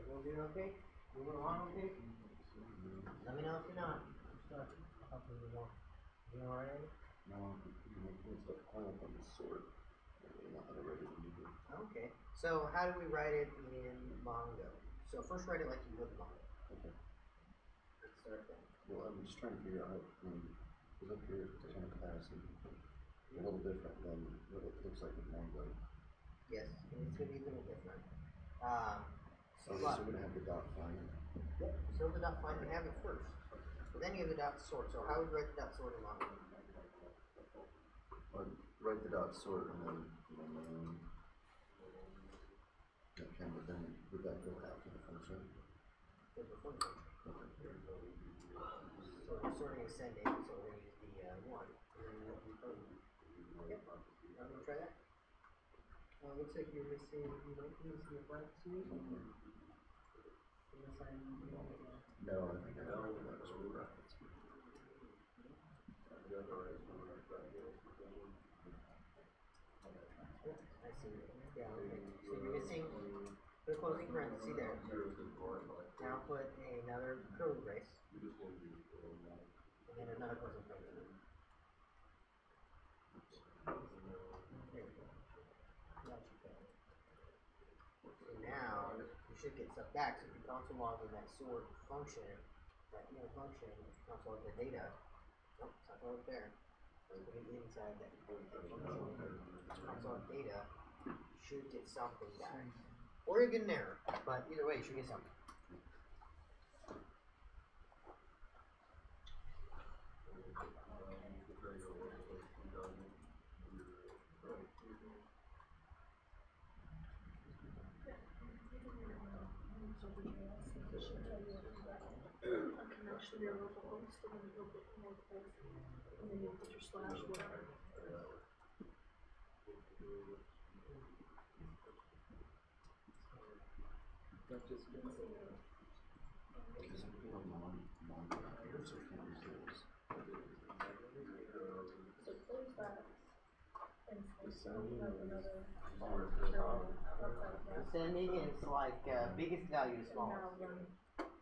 Everyone doing okay? Moving along okay? Let me know if you're not. I'll help you more. You alright? No, it's the final from the sword. I'm not gonna write it in Okay. So how do we write it in Mongo? So first write it like you would Mongo. Okay. Let's start there. Well, I'm just trying to figure out, because up here it's kind of class and a little different than what it looks like with Mongo. Yes, it's going to be a little different. So we're gonna have the dot find. Yep. So the dot find, we have it first. But then you have the dot sort. So how would you write the dot sort in Mongo? Write the dot sort and then okay, but then would that go after the function? The function. Okay. So we're sorting ascending, so we're going to use the 1. And then we'll do code. Yep. I'm going to try that. Looks like you're missing, you don't miss the parentheses. Unless I'm No, I think I know that was a reference. I see. Yeah, okay. So you're missing the closing parenthesis there. Now put another curly brace. And then another closing parenthesis. There we go. So now you should get stuff back. So if you console log in that sort function, that function, if you console log the data, nope, it's not going up there. put it inside that console data, you should get something back. Or you get an error, but either way, you should get something. A connection to your local host, and then you'll put more place, and then you'll put your slash whatever. That just So close that. And another. Ascending is like biggest value to smallest. Now run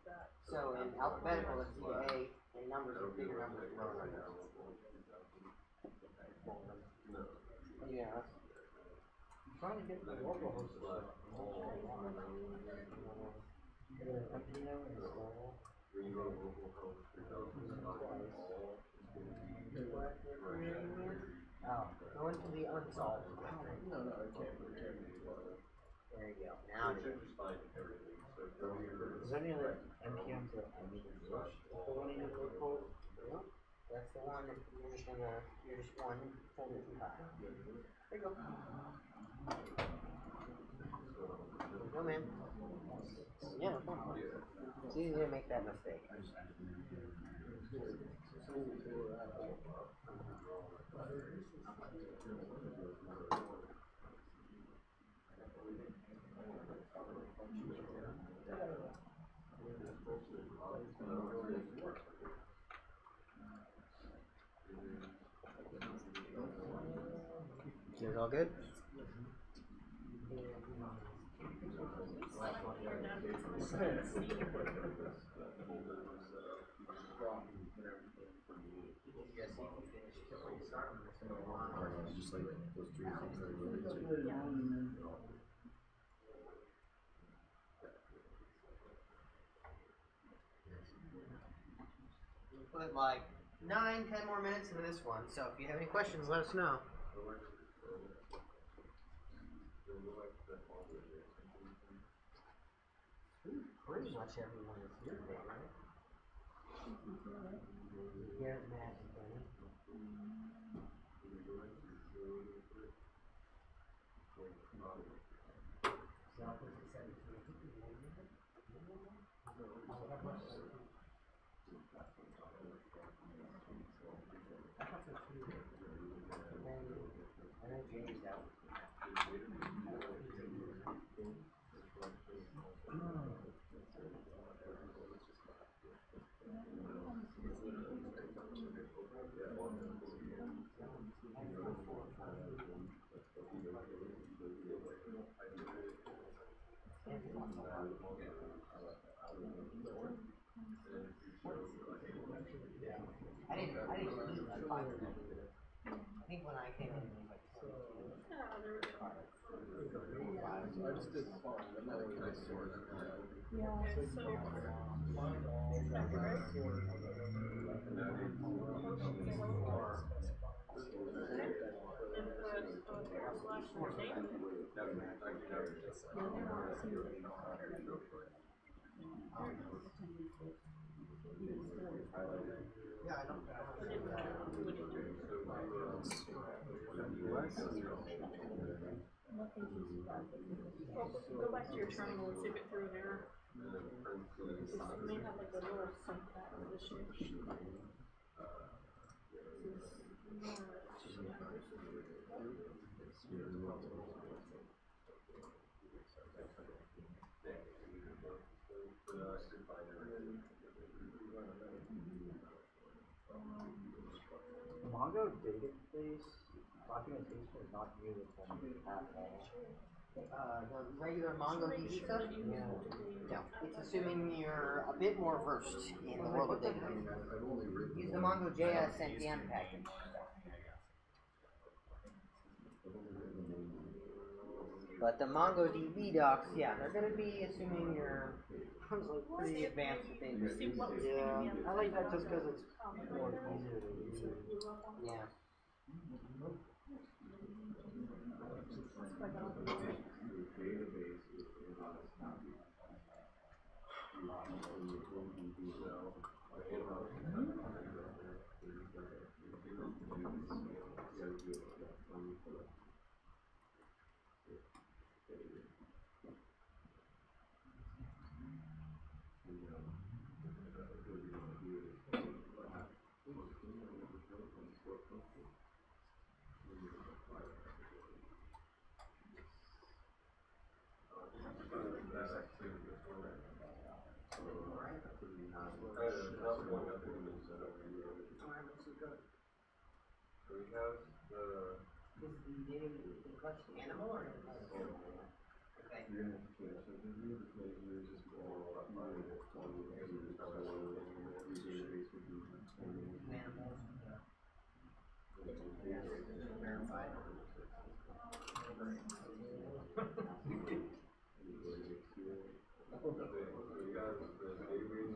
that. So in alphabetical, it's E to A, and numbers are bigger numbers, lower numbers. Yeah. I'm trying to get the local host Oh, go into the unsolved. no, it can't be. There you go. Now You should just find everything, so go here. Is there any other NPMs that I need to use? The one in your code? Yep. That's the one that you're just one folder too high. There you go. There you go, man. Yeah, no problem. It's easy to make that mistake. Is all good? Just like those three things that I really Put like 9-10 more minutes into this one, so if you have any questions, let us know. Pretty much everyone is here today, right? Garrett, Matt, and Benny. I know Jamie's out. I didn't eat like 5 minutes. I think when I came in, it was like 20. Yeah, there was I just did fun. I'm not really nice sword. Yeah, I don't Go back to your terminal and see if it threw an error. It may have like a little sync back issue. Mongo database documentation is not usable at all. The regular MongoDB stuff? No. It's assuming you're a bit more versed in the world of database. Use the MongoJS NPM package. But the MongoDB docs, yeah, they're going to be assuming you're pretty advanced with things. Yeah, I like that just because it's more easier to use. Yeah. So we have the Is the dating the question animal or okay. You're gonna have to cancel the video because you're just all about Animals. Verified. I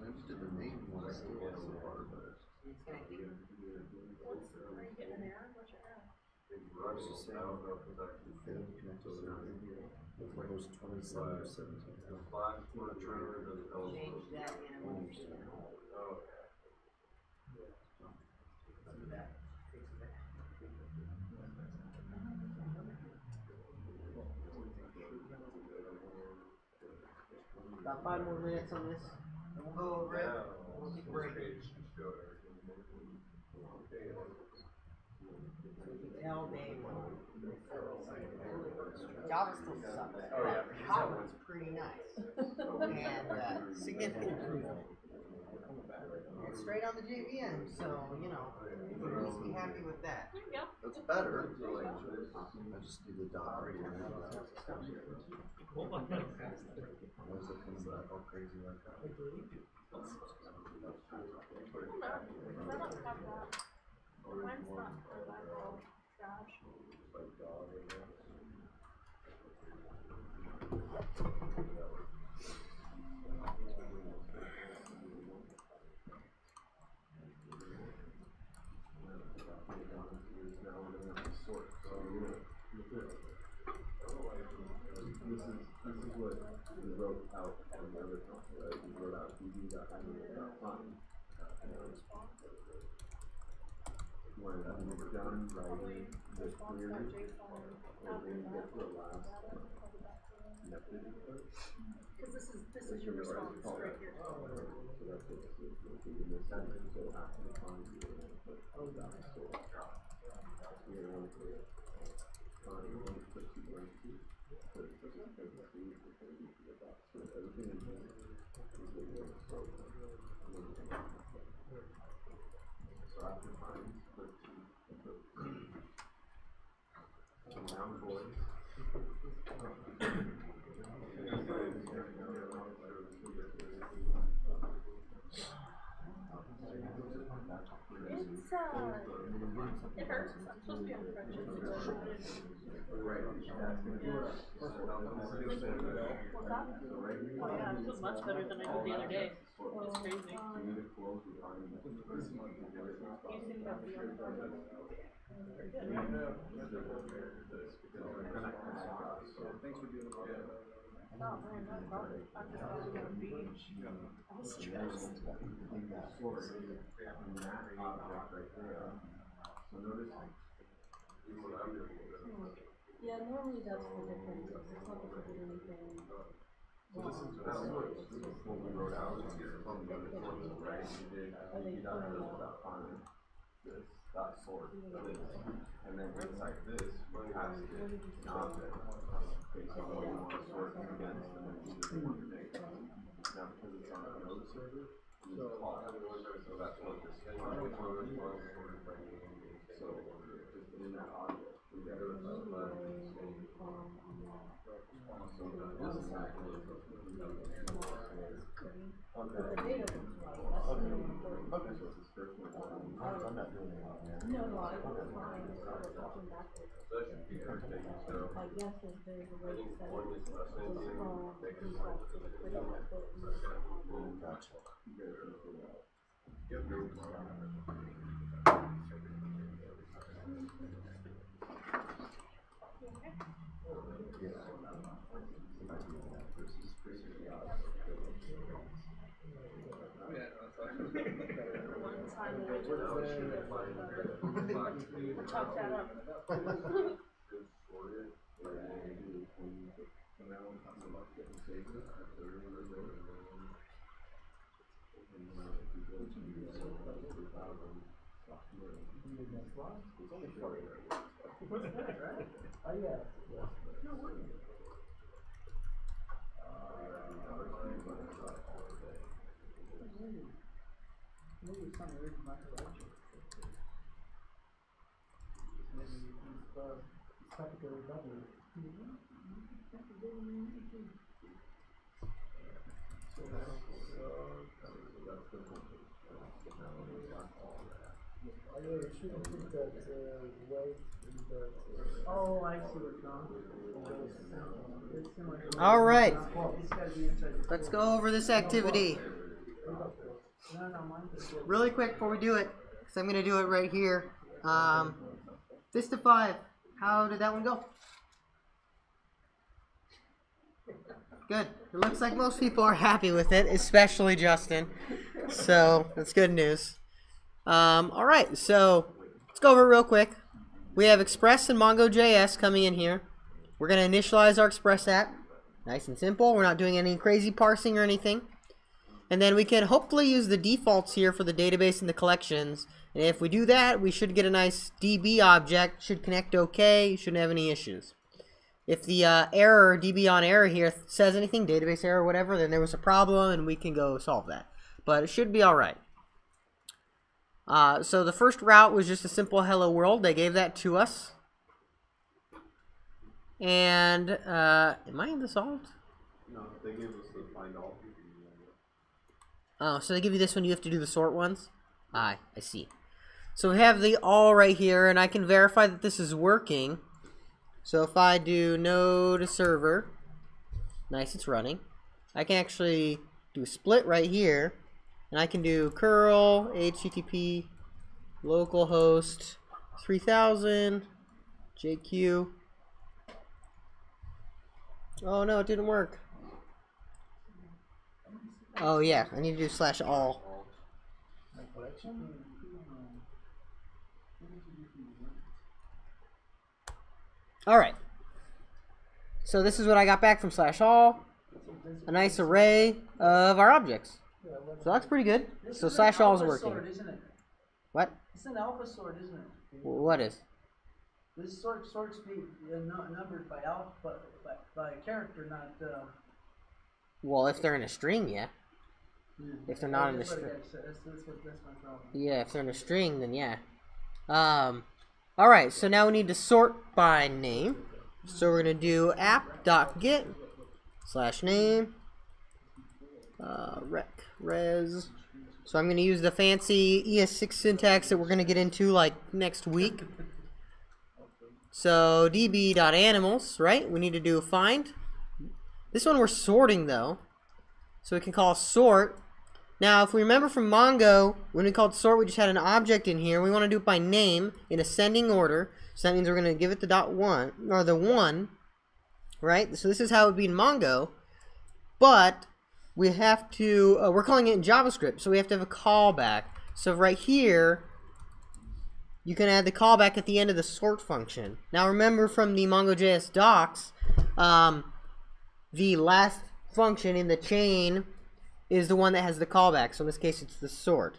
just did the name one. It's gonna keep Are you getting an error? What's your error? It's just saying failed to connect to server here. With Windows 27 or 17. change that animal. That fixes it. About 5 more minutes on this, and we'll go over it. We'll take a break. So you can tell they Java still sucks. Oh, yeah. Kotlin's pretty nice. And significant improvement. It's straight on the JVM, so you know, you can at least be happy with that. There you go. That's better. I just need the dot right here. Why is it coming back all crazy like that? I don't know, because I don't have that. Mine's not reliable. Gosh. This is what we wrote out on the other console, right? We wrote out db.find. When we're done writing the query, we're going to get to the last method input. Because this is your response right here. So that's what this is. In this sentence, so after the find, you're going to put that source. You're going to put find, you're going to put sequence. So everything in here is what you're going to start with. So after find, put noun voice. It hurts. I'm supposed to be on crutches. Right. What's that? Oh yeah, I feel much better than I did the other day. It's crazy. You need to close the line. You think about the other Thanks for doing that. Oh man, no problem. I'm just going to go to the beach. I was stressed. So notice. Yeah, normally that's the difference. It's not because of anything. So this is what we wrote out from the other sources, right? You got that finding this, that source, this, and then inside this, we pass it an object based on what you want to sort against, and then you just want to make. Now, because it's on a node server, we just call it. So that's what this is. So just in that object, we got to so this is actually Okay. Okay. So it's this first one. I'm not doing it. No, I was fine. I was looking backwards. that should be everything, so. I guess if there's a I way to think set one it, is less than just zero, make it default so to the that pretty button. Gotcha. you guys are figure out. Yep. One time when we took a picture of we chalked that up. Oh, yeah. Maybe it's something written in my collection. Maybe it's capital W. Oh, yeah, you shouldn't put that weight in that. Oh, I see what's wrong. It's similar to- All right. It's gotta be inside the Let's core. go over this activity No, mine is good. really quick before we do it, because I'm going to do it right here. Vista 5, how did that one go? Good. It looks like most people are happy with it, especially Justin. So, that's good news. Alright, so let's go over it real quick. We have Express and MongoJS coming in here. We're going to initialize our Express app. Nice and simple. We're not doing any crazy parsing or anything. And then we can hopefully use the defaults here for the database and the collections. And if we do that, we should get a nice DB object. Should connect okay. Shouldn't have any issues. If the error, DB on error here, says anything, database error or whatever, then there was a problem and we can go solve that. But it should be alright. So the first route was just a simple hello world. They gave that to us. And, am I in the solved? No, they gave us the find all. Oh, so they give you this one, you have to do the sort ones? I see. So we have the all right here, and I can verify that this is working. So if I do node server, nice, it's running. I can actually do split right here, and I can do curl http localhost 3000 JQ. Oh no, it didn't work. Oh yeah, I need to do /all. My collection? Alright. So this is what I got back from /all. A nice array of our objects. So that's pretty good. This So is an /all is alpha working. sort, isn't it? What? It's an alpha sort, isn't it? What is? This sorts be numbered by alpha by a character, not. Well, if they're in a string, yeah. If they're not in a That's what string. I gotta say. That's my problem. Yeah, if they're in a string, then yeah. Alright, so now we need to sort by name. So we're going to do app.get /name rec res. So I'm going to use the fancy ES6 syntax that we're going to get into like next week. So db.animals, right? We need to do find. This one we're sorting though. So we can call sort. Now, if we remember from Mongo, when we called sort, we just had an object in here. We want to do it by name in ascending order. So that means we're going to give it the .1 or the 1, right? So this is how it would be in Mongo. But we have to, we're calling it in JavaScript, so we have to have a callback. So right here, you can add the callback at the end of the sort function. Now remember from the MongoJS docs, the last function in the chain is the one that has the callback. So in this case, it's the sort.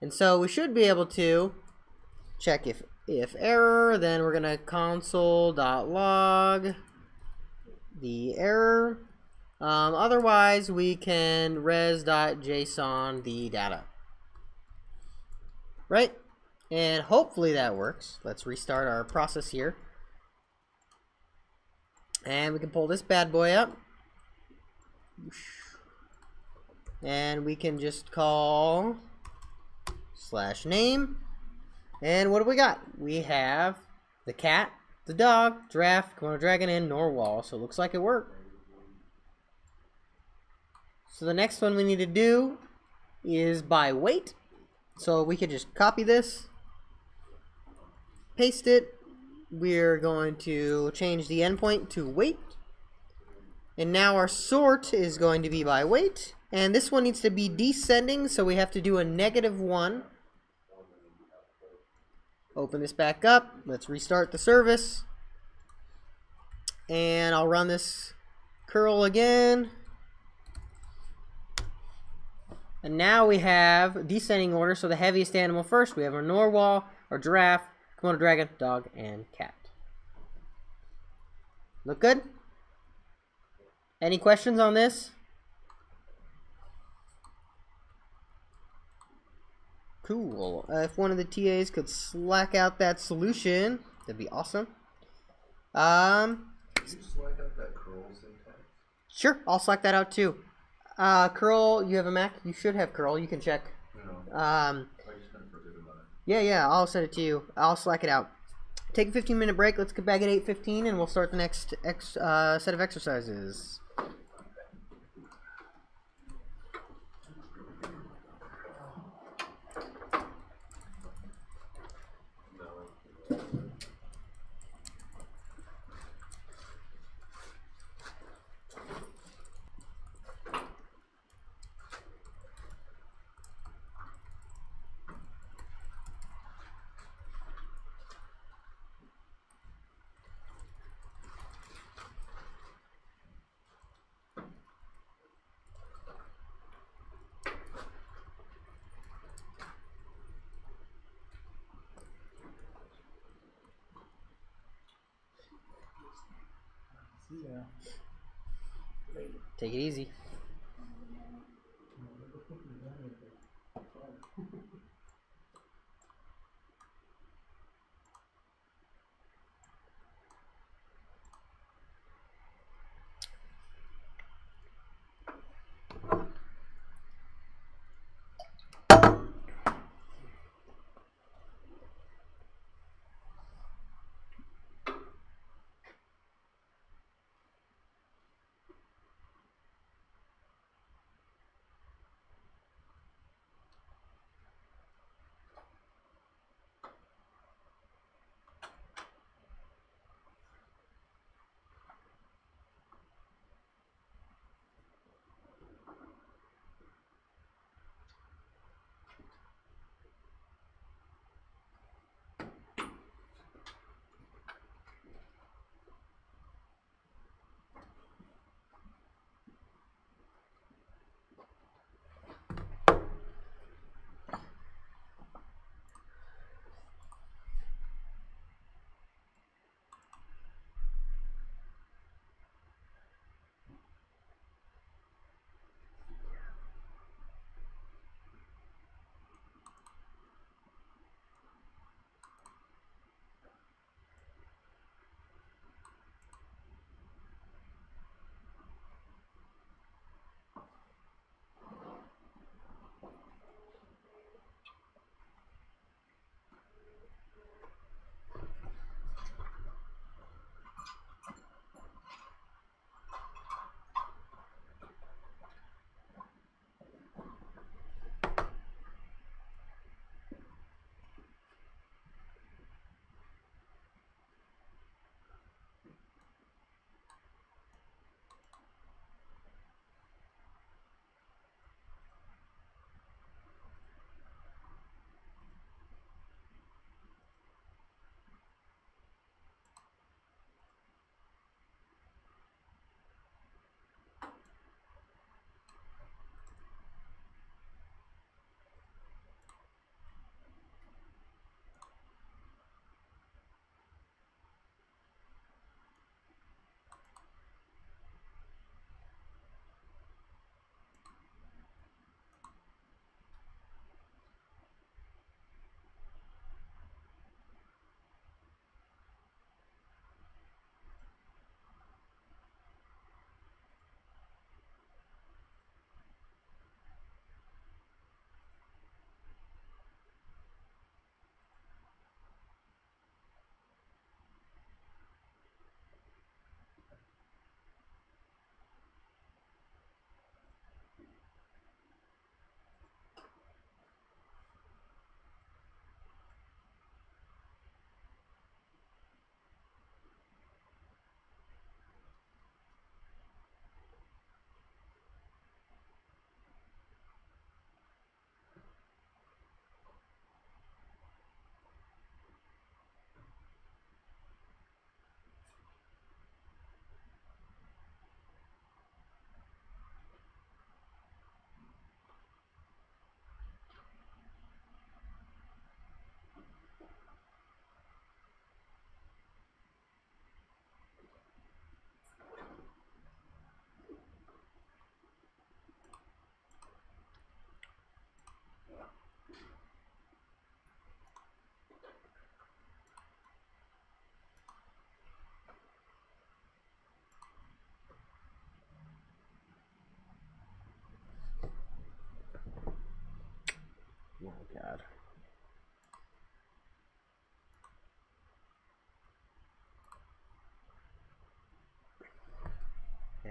And so we should be able to check if error, then we're going to console.log the error. Otherwise, we can res.json the data. Right? And hopefully that works. Let's restart our process here. And we can pull this bad boy up. And we can just call /name. And what do we got? We have the cat, the dog, giraffe, Komodo dragon, and Narwhal. So it looks like it worked. So the next one we need to do is by weight. So we could just copy this, paste it, we're going to change the endpoint to weight. And now our sort is going to be by weight. And this one needs to be descending, so we have to do a -1. Open this back up. Let's restart the service. And I'll run this curl again. And now we have descending order, so the heaviest animal first. We have our narwhal, our giraffe, Komodo dragon, dog, and cat. Look good? Any questions on this? Cool. If one of the TAs could slack out that solution, that'd be awesome. Can you slack out that curl syntax? Sure, I'll slack that out too. Curl, you have a Mac? You should have curl. You can check. No. I just never forget about it. Yeah, I'll send it to you. I'll slack it out. Take a 15-minute break. Let's get back at 8:15, and we'll start the next set of exercises. Yeah. Take it easy.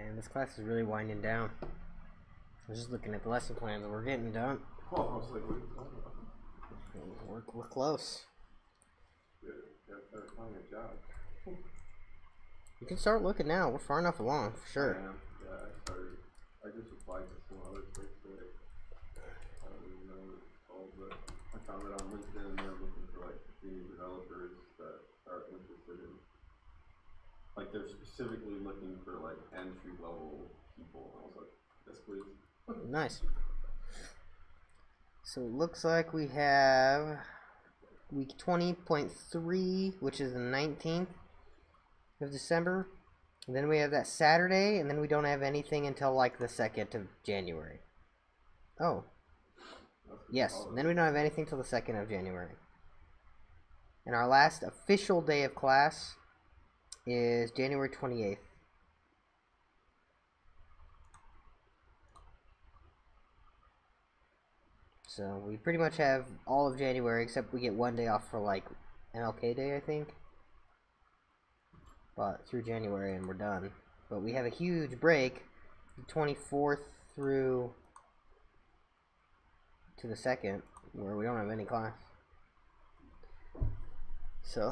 man, this class is really winding down. I was just looking at the lesson plans and we're getting done. Oh, I was like, what are you talking about? We're close. Yeah, gotta start finding a job. You can start looking now. We're far enough along, for sure. I am. Yeah, I started. I just applied to some other place today. I don't even know what it's called, but I found it on LinkedIn and they're looking for like senior developers that are interested in. Like they're specifically looking for like entry level people. I was like, yes, please. Nice. So it looks like we have week 20.3, which is the 19th of December. And then we have that Saturday, and then we don't have anything until like the 2nd of January. Oh. Yes, and then we don't have anything till the 2nd of January. And our last official day of class is January 28th. So we pretty much have all of January, except we get one day off for like MLK Day, I think. But through January and we're done. But we have a huge break, the 24th through to the 2nd, where we don't have any class. So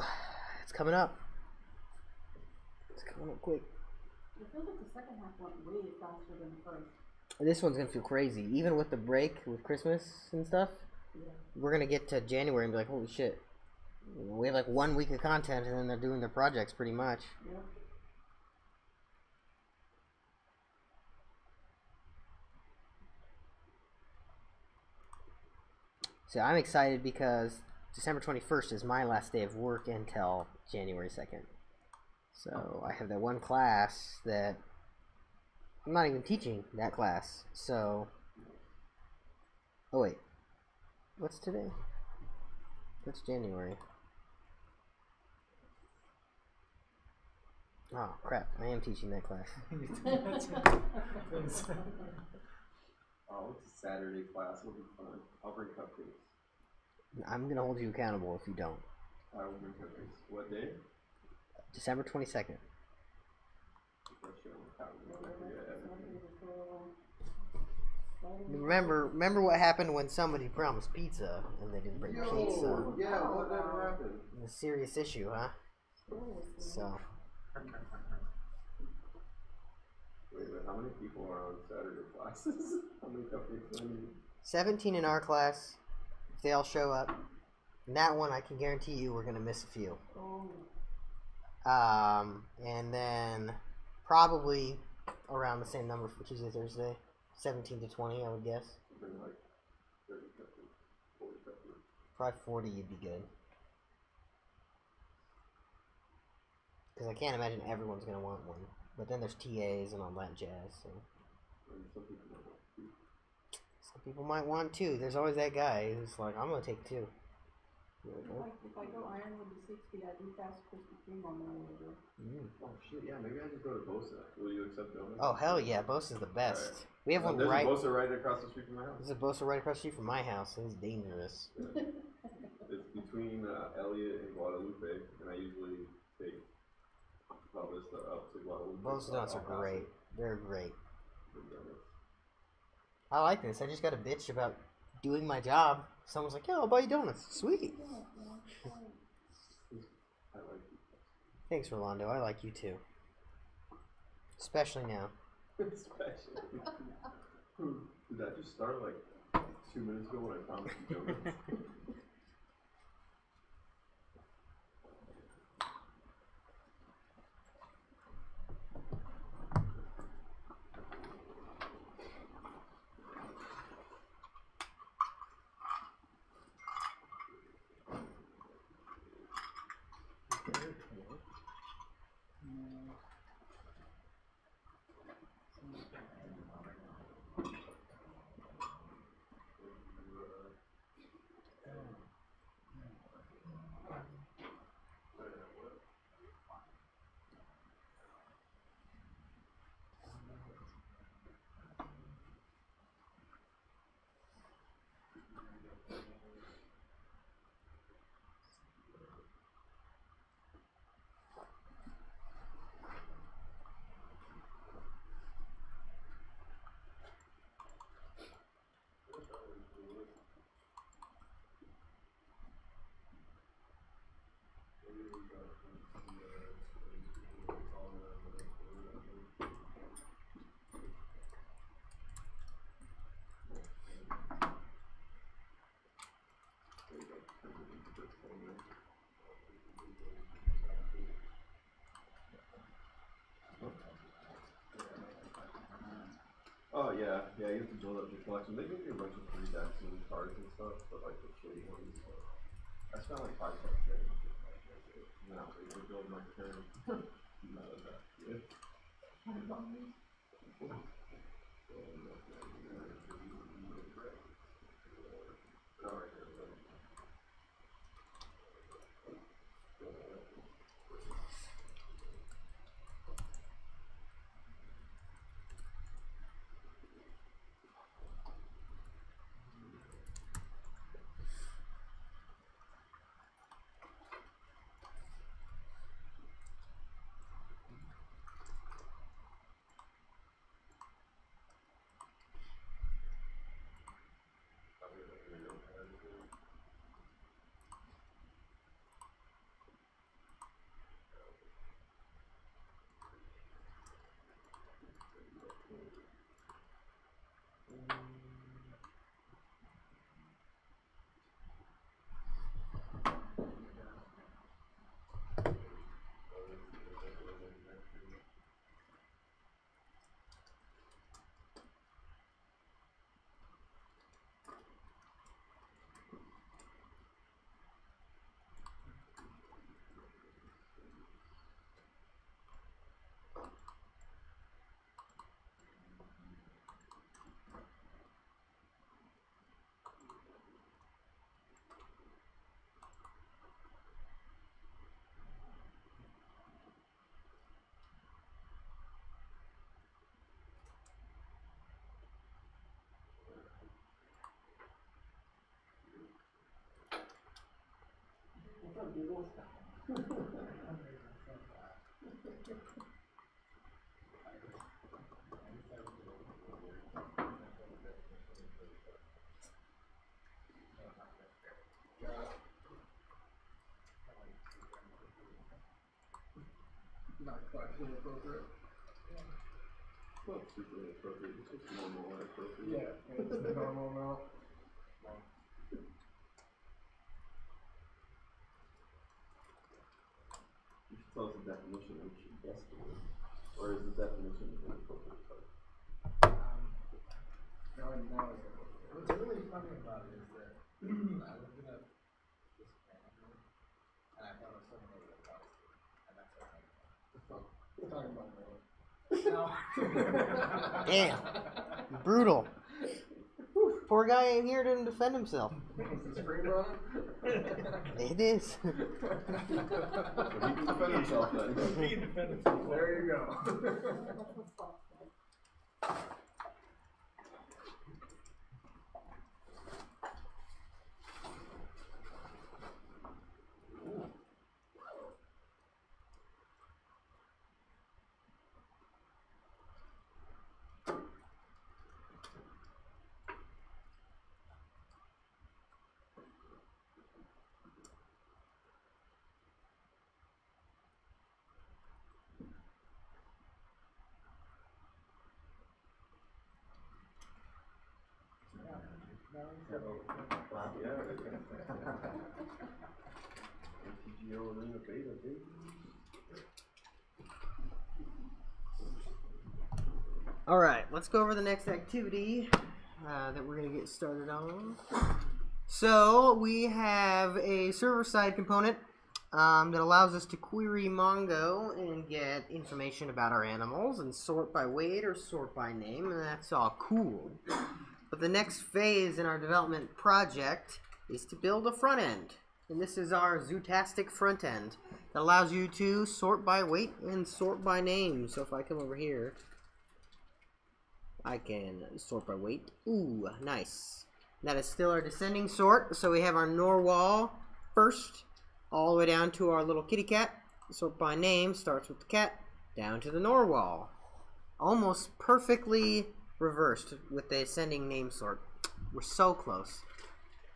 it's coming up. It's coming up quick. It feels like the second half went way faster than the first. This one's gonna feel crazy, even with the break with Christmas and stuff. Yeah. We're gonna get to January and be like, holy shit. We have like 1 week of content and then they're doing their projects pretty much. Yep. So I'm excited because December 21st is my last day of work until January 2nd. So I have that one class that I'm not even teaching that class. So, oh wait, what's today? That's January. Oh crap, I am teaching that class. Oh, it's a Saturday class. It'll be fun. I'll bring cupcakes. I'm gonna hold you accountable if you don't. I will bring cupcakes. What day? December 22nd. Remember what happened when somebody promised pizza and they didn't bring pizza? Yeah, whatever happened? A serious issue, huh? So, Wait, but how many people are on Saturday classes? How many cupcakes do I need? 17 in our class, if they all show up. And that one, I can guarantee you we're going to miss a few. And then probably around the same number for Tuesday, Thursday. 17 to 20, I would guess. Bring like 30 cupcakes, 40 cupcakes. Probably 40 you'd be good. Because I can't imagine everyone's going to want one. But then there's TAs and all that jazz. So. And some people might want two. Some people might want two. There's always that guy who's like, I'm going to take two. If I go Ironwood to 60, I do fast Krispy Kreme on my way over. Oh shit, yeah, maybe I just go to Bosa. Will you accept donuts? Oh, hell yeah. Bosa's the best. Alright. We have one There's right... a Bosa right across the street from my house. There's a Bosa right across the street from my house. It's dangerous. It's between Elliott and Guadalupe, and I usually take Vista up to Guadalupe. Bosa donuts are great. They're great. Good donuts. I like this. I just got a bitch about doing my job. Someone's like, yeah, I'll buy you donuts. Sweet. I like you. Thanks, Rolando. I like you too. Especially now. Especially. Did that just start like 2 minutes ago when I promised you donuts? Oh yeah, yeah. You have to build up your collection. They give you a bunch of free decks and cards and stuff, but like the shitty ones. I spent like $5 there. No, they build my turn. No, that. Yeah. Not quite inappropriate. Not super inappropriate. It's just normal and appropriate. Yeah, it's the normal amount. You should tell us the definition and we should guess it. Or is the definition inappropriate? Now what's really funny about it is that I looked it up this family and I found someone over the house. And that's what I'm talking about. No. Damn. Brutal. Poor guy ain't here to defend himself. Is the spring running? It is. So he can defend himself then. He can defend himself. There you go. MTGO Arena Beta, baby. All right, let's go over the next activity that we're going to get started on. So we have a server-side component that allows us to query Mongo and get information about our animals and sort by weight or sort by name, and that's all cool. But the next phase in our development project is to build a front end. And this is our Zootastic front end that allows you to sort by weight and sort by name. So if I come over here, I can sort by weight. Ooh, nice. That is still our descending sort. So we have our Norwal first, all the way down to our little kitty cat. Sort by name starts with the cat, down to the Norwal. Almost perfectly reversed with the ascending name sort. We're so close.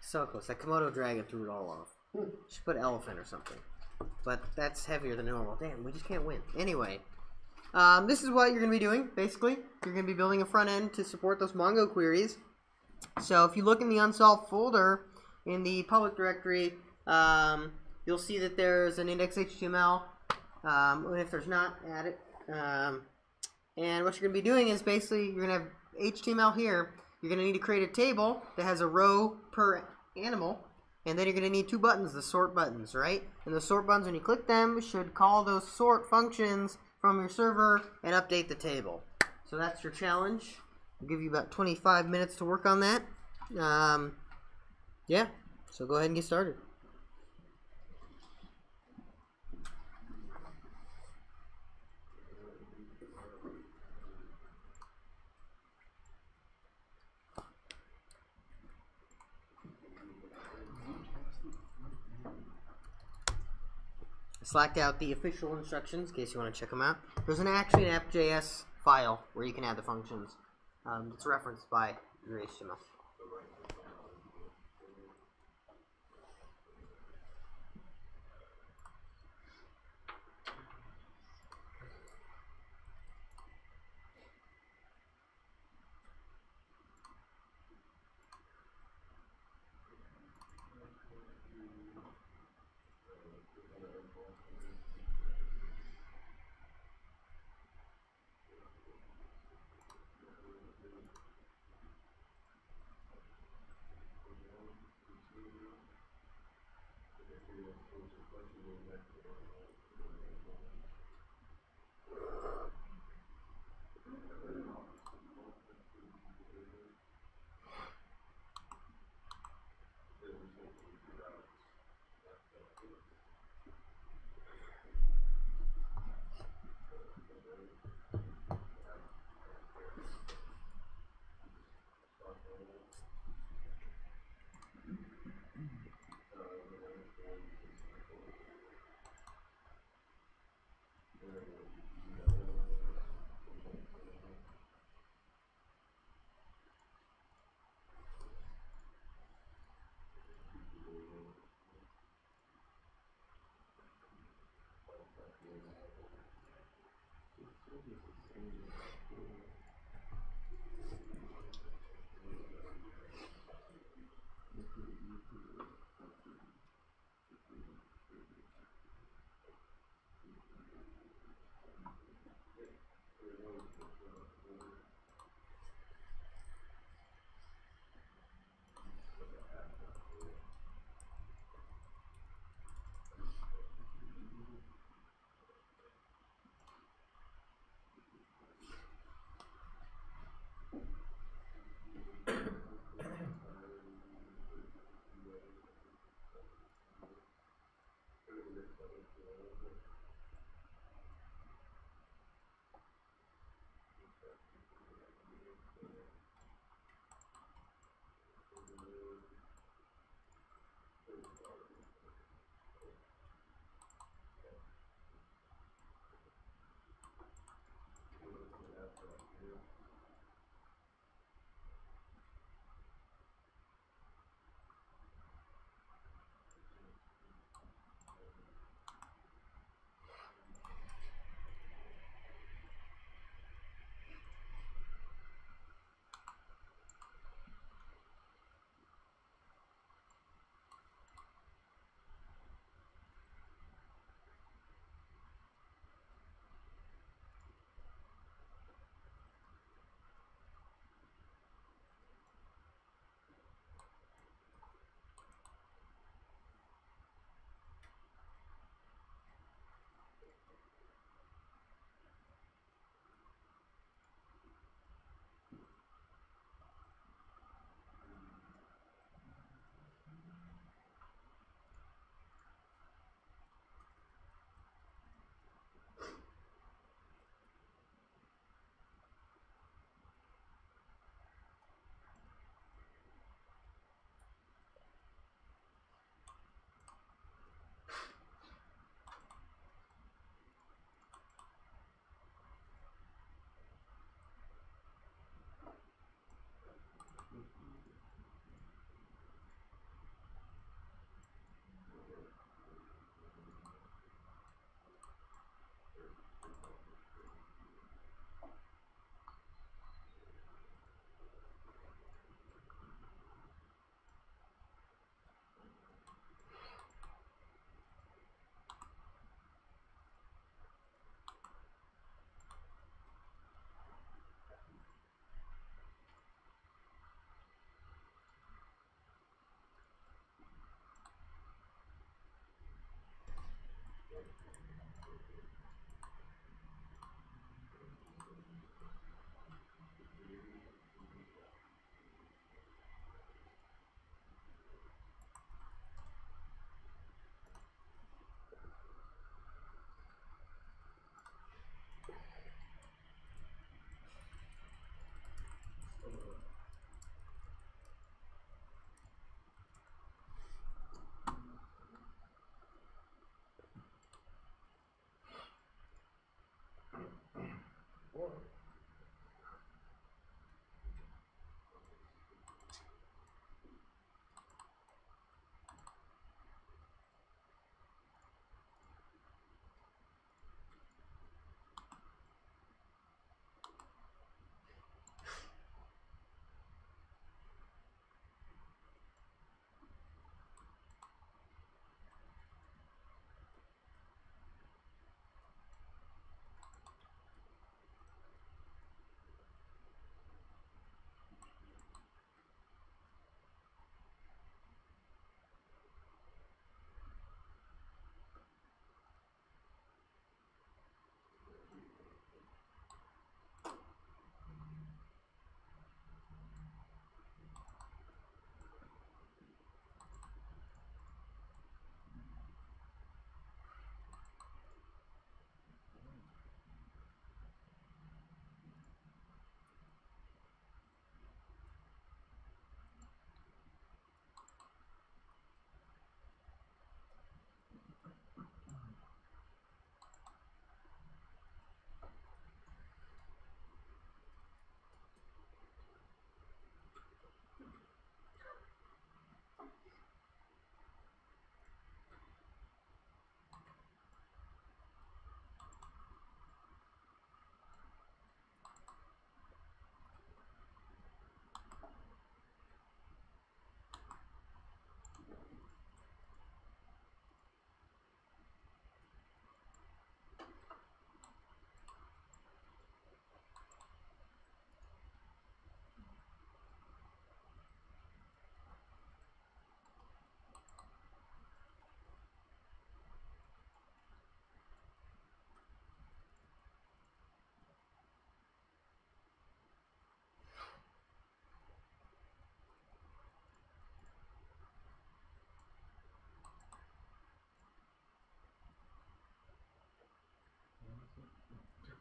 So close. That Komodo dragon threw it all off. Should put elephant or something. but that's heavier than normal. Damn, we just can't win. Anyway, this is what you're going to be doing, basically. You're going to be building a front end to support those Mongo queries. So if you look in the unsolved folder in the public directory, you'll see that there's an index.html. And if there's not, add it. And what you're going to be doing is basically you're going to have HTML here. You're going to need to create a table that has a row per animal. And then you're going to need two buttons, the sort buttons, right? And the sort buttons, when you click them, should call those sort functions from your server and update the table. So that's your challenge. I'll give you about 25 minutes to work on that. Yeah, so go ahead and get started. Slacked out the official instructions in case you want to check them out. There's actually an app.js file where you can add the functions. It's referenced by your HTML.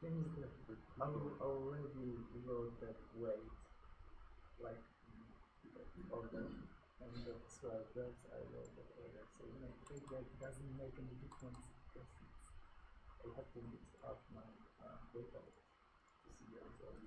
thing is that I already wrote that weight, like all the and that's why that's I wrote that order. So when I take that, it doesn't make any difference because it's, I have to mix up my data to see the result.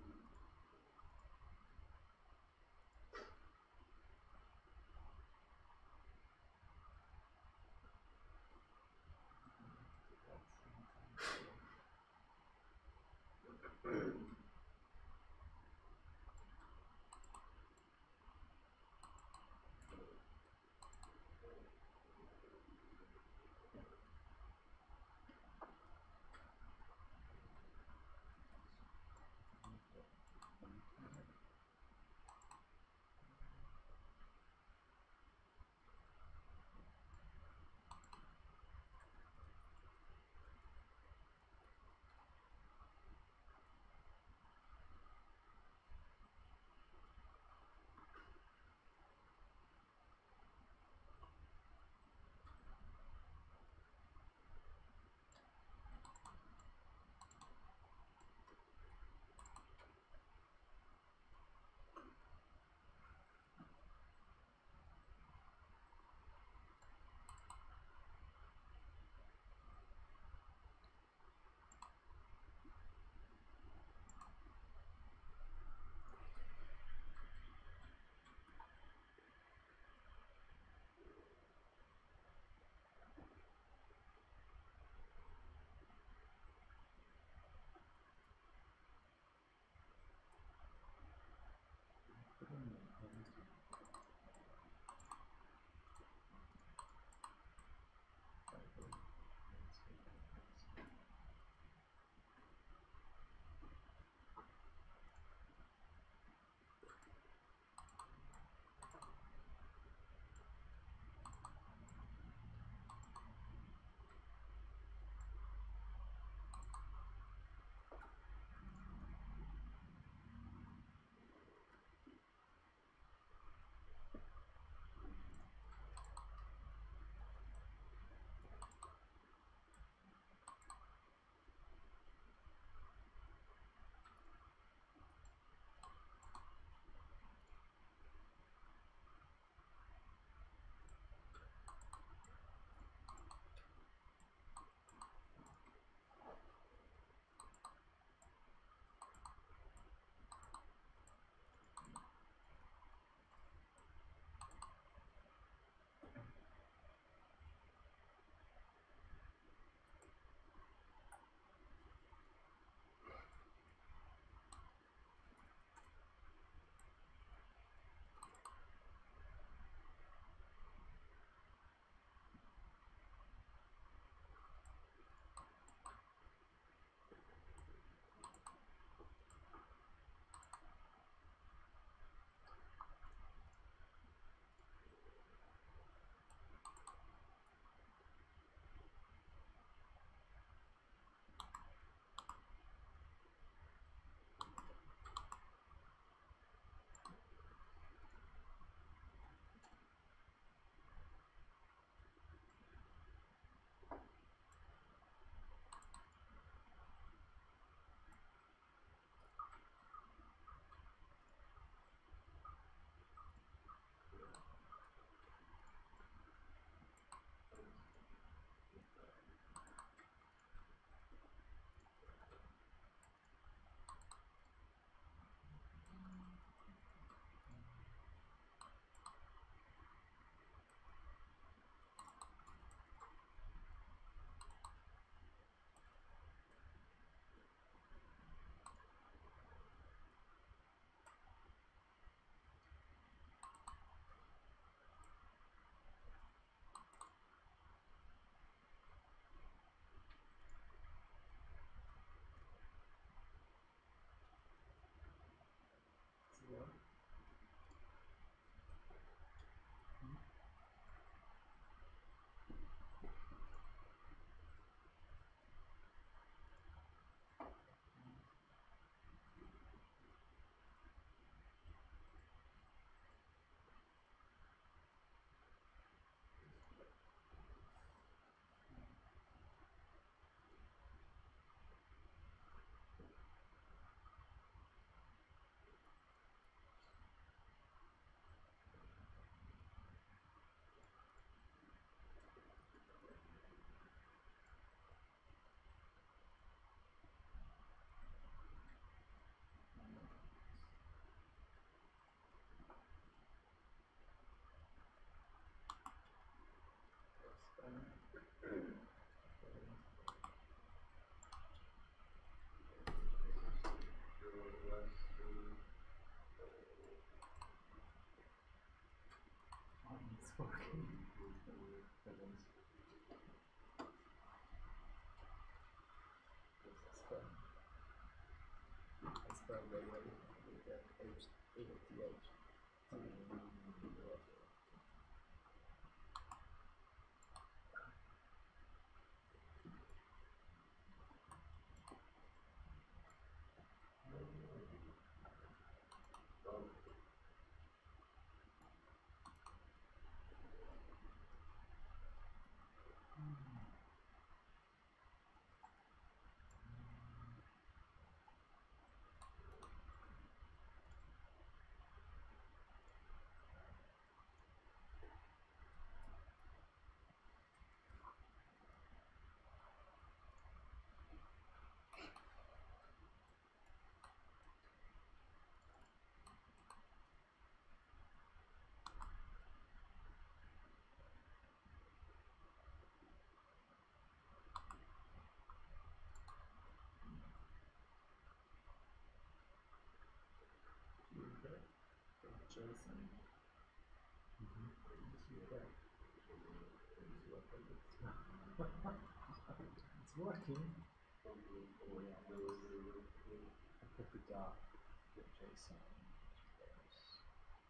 It's working. I spell very well with the H-A-T-H. Jason. It's working. I put the dot with JSON.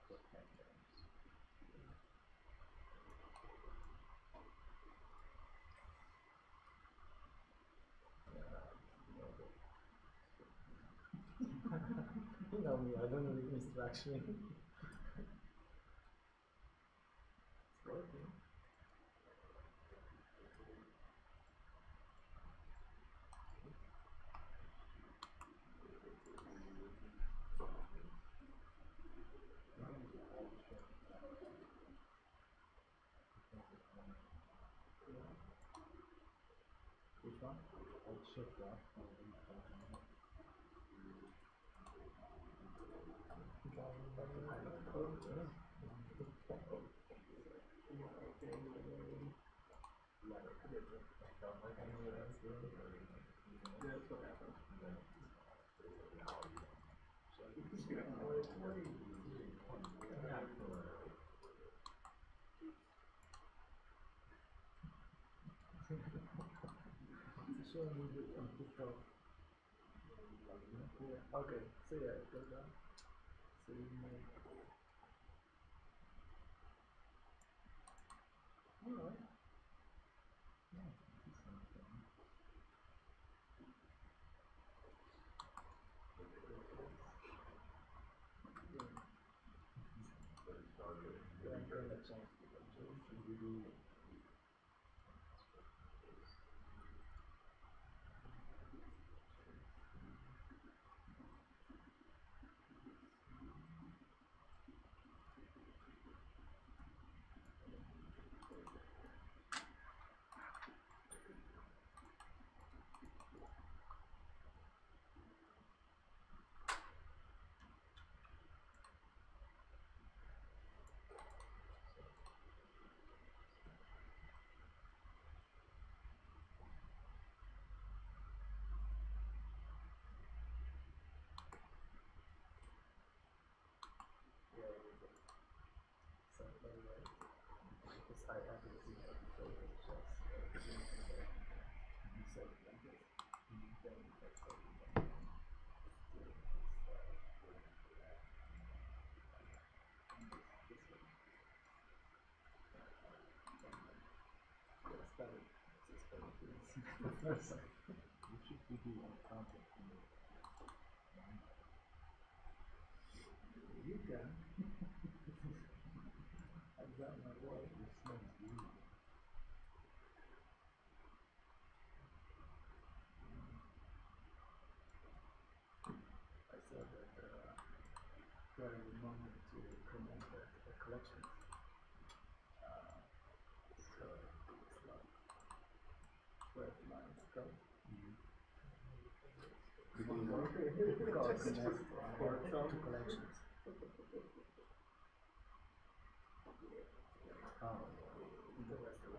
Put pandas. You know me, I don't read instruction. It's working. Which one? I'll shift that. Show me the top. Yeah. Okay, so yeah, go down. So you make. Alright. Yeah, this one's done. Yeah, I'm gonna change the because I have it in the photo just you said like this. Then that's everything. You should be doing content in the you can. I've done my work. This smells good. I said that very moment to comment the collections. So it's like 12 lines ago. Called connect to collections. Oh, the rest of the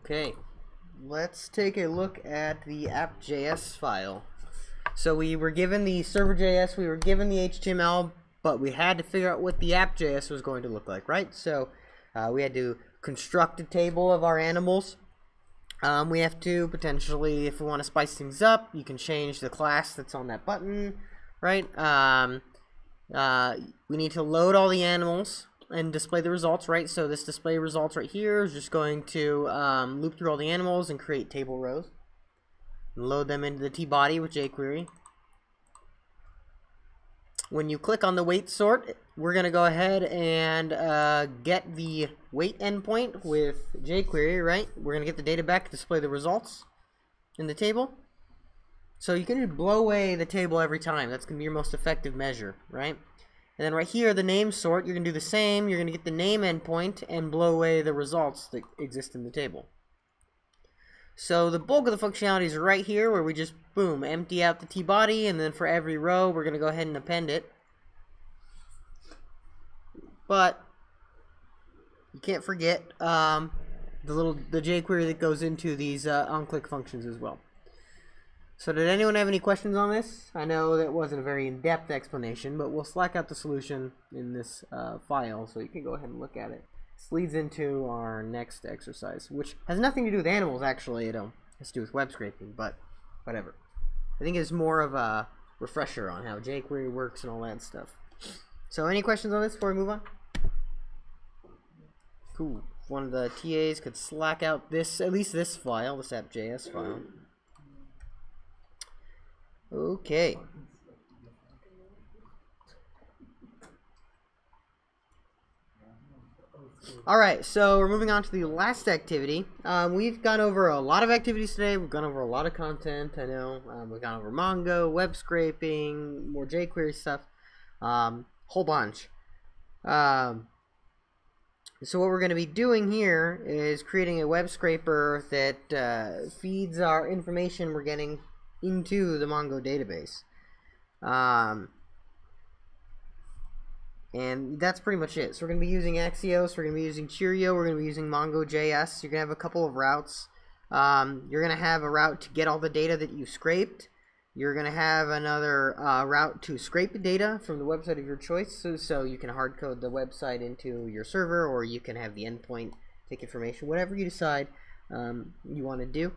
Okay, let's take a look at the app.js file. So we were given the server.js, we were given the HTML, but we had to figure out what the app.js was going to look like, right? So we had to construct a table of our animals. We have to potentially, if we want to spice things up, you can change the class that's on that button, right? We need to load all the animals and display the results, right? So this display results right here is just going to loop through all the animals and create table rows. And load them into the tbody with jQuery. When you click on the weight sort, we're going to go ahead and get the weight endpoint with jQuery, right? We're going to get the data back to display the results in the table. So you can just blow away the table every time. That's going to be your most effective measure, right? And then right here, the name sort, you're going to do the same. You're going to get the name endpoint and blow away the results that exist in the table. So the bulk of the functionality is right here, where we just, boom, empty out the tbody, and then for every row, we're going to go ahead and append it. but you can't forget the jQuery that goes into these on-click functions as well. So did anyone have any questions on this? I know that wasn't a very in-depth explanation, but we'll Slack out the solution in this file so you can go ahead and look at it. This leads into our next exercise, which has nothing to do with animals actually. It has to do with web scraping, but whatever. I think it's more of a refresher on how jQuery works and all that stuff. So any questions on this before we move on? Cool. One of the TAs could Slack out this, at least this file, this app.js file. Okay. Alright, so we're moving on to the last activity. We've gone over a lot of activities today. We've gone over a lot of content, I know. We've gone over Mongo, web scraping, more jQuery stuff. Whole bunch. So what we're going to be doing here is creating a web scraper that feeds our information we're getting into the Mongo database. And that's pretty much it. So we're going to be using Axios, we're going to be using Cheerio, we're going to be using Mongo.js. You're going to have a couple of routes. You're going to have a route to get all the data that you scraped. You're going to have another route to scrape the data from the website of your choice. So you can hard code the website into your server, or you can have the endpoint take information, whatever you decide you want to do.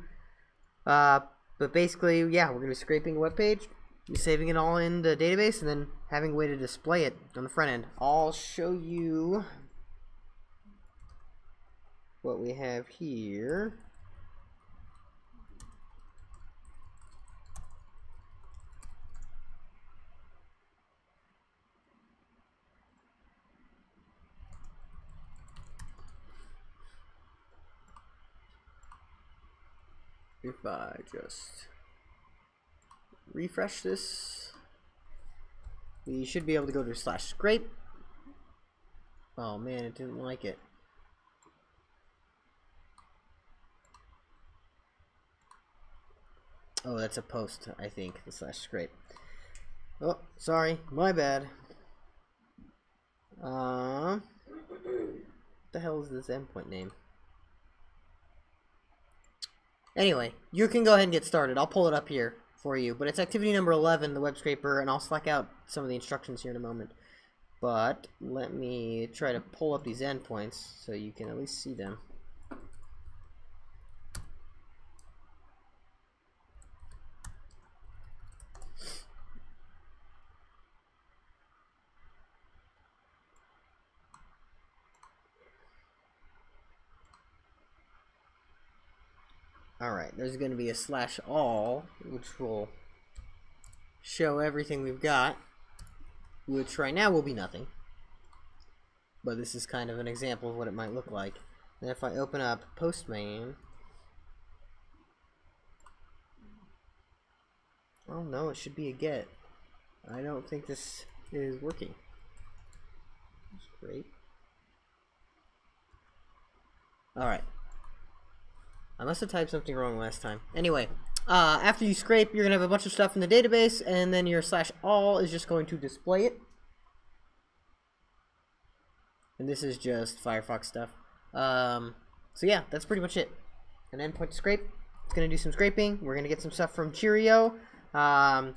But basically, yeah, we're going to be scraping a web page, saving it all in the database, and then having a way to display it on the front end. I'll show you what we have here. If I just refresh this, we should be able to go to /scrape. Oh man, it didn't like it. Oh, that's a post, I think, the /scrape. Oh, sorry, my bad. What the hell is this endpoint name? Anyway, you can go ahead and get started. I'll pull it up here for you. But it's activity number 11, the web scraper, and I'll Slack out some of the instructions here in a moment. But let me try to pull up these endpoints so you can at least see them. Alright, there's going to be a /all, which will show everything we've got, which right now will be nothing. But this is kind of an example of what it might look like. And if I open up Postman, oh no, it should be a get. I don't think this is working. That's great. Alright. I must have typed something wrong last time. Anyway, after you scrape, you're going to have a bunch of stuff in the database, and then your /all is just going to display it. And this is just Firefox stuff. So yeah, that's pretty much it. An endpoint to scrape. It's going to do some scraping. We're going to get some stuff from Cheerio. In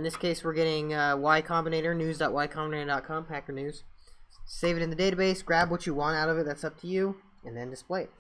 this case, we're getting Y Combinator, news.ycombinator.com, Hacker News. Save it in the database, grab what you want out of it, that's up to you, and then display it.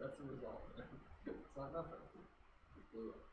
That's the result. It's not nothing. It blew up.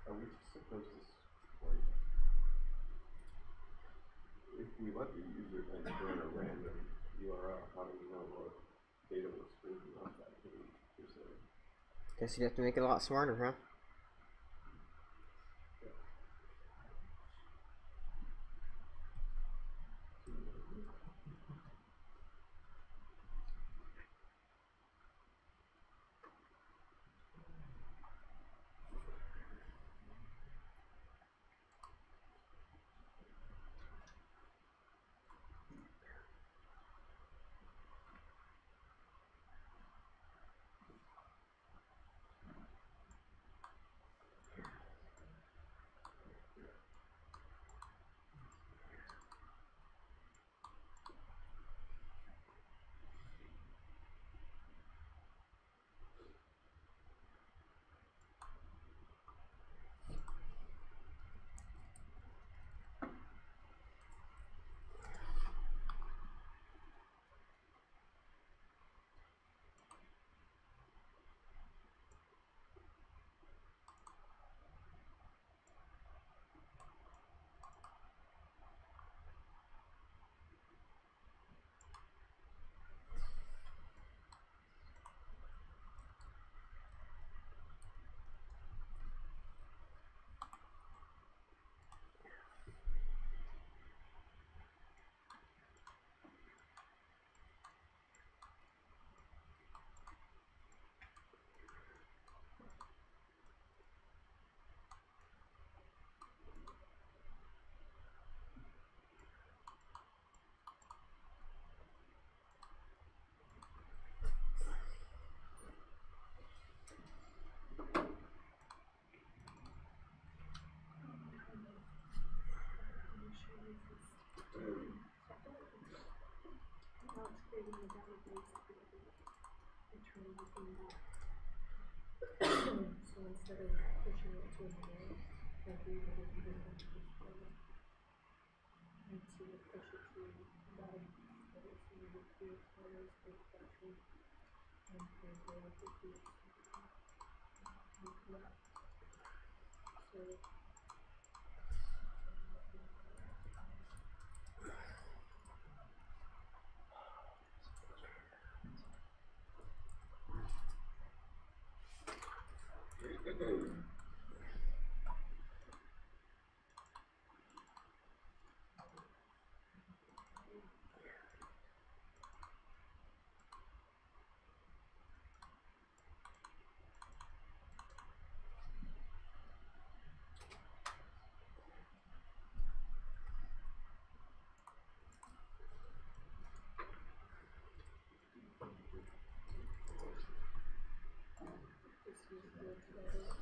Are we supposed to, like, if we let the user enter in a random URL, how do we know what data we're scraping off that page, per se? Guess you'd have to make it a lot smarter, huh? and that would basically return everything back. So instead of pushing it to a middle, like we would have been able to push forward, and to push it to the bottom, so you would create fires for pressure, and for the create correct. So just use the together.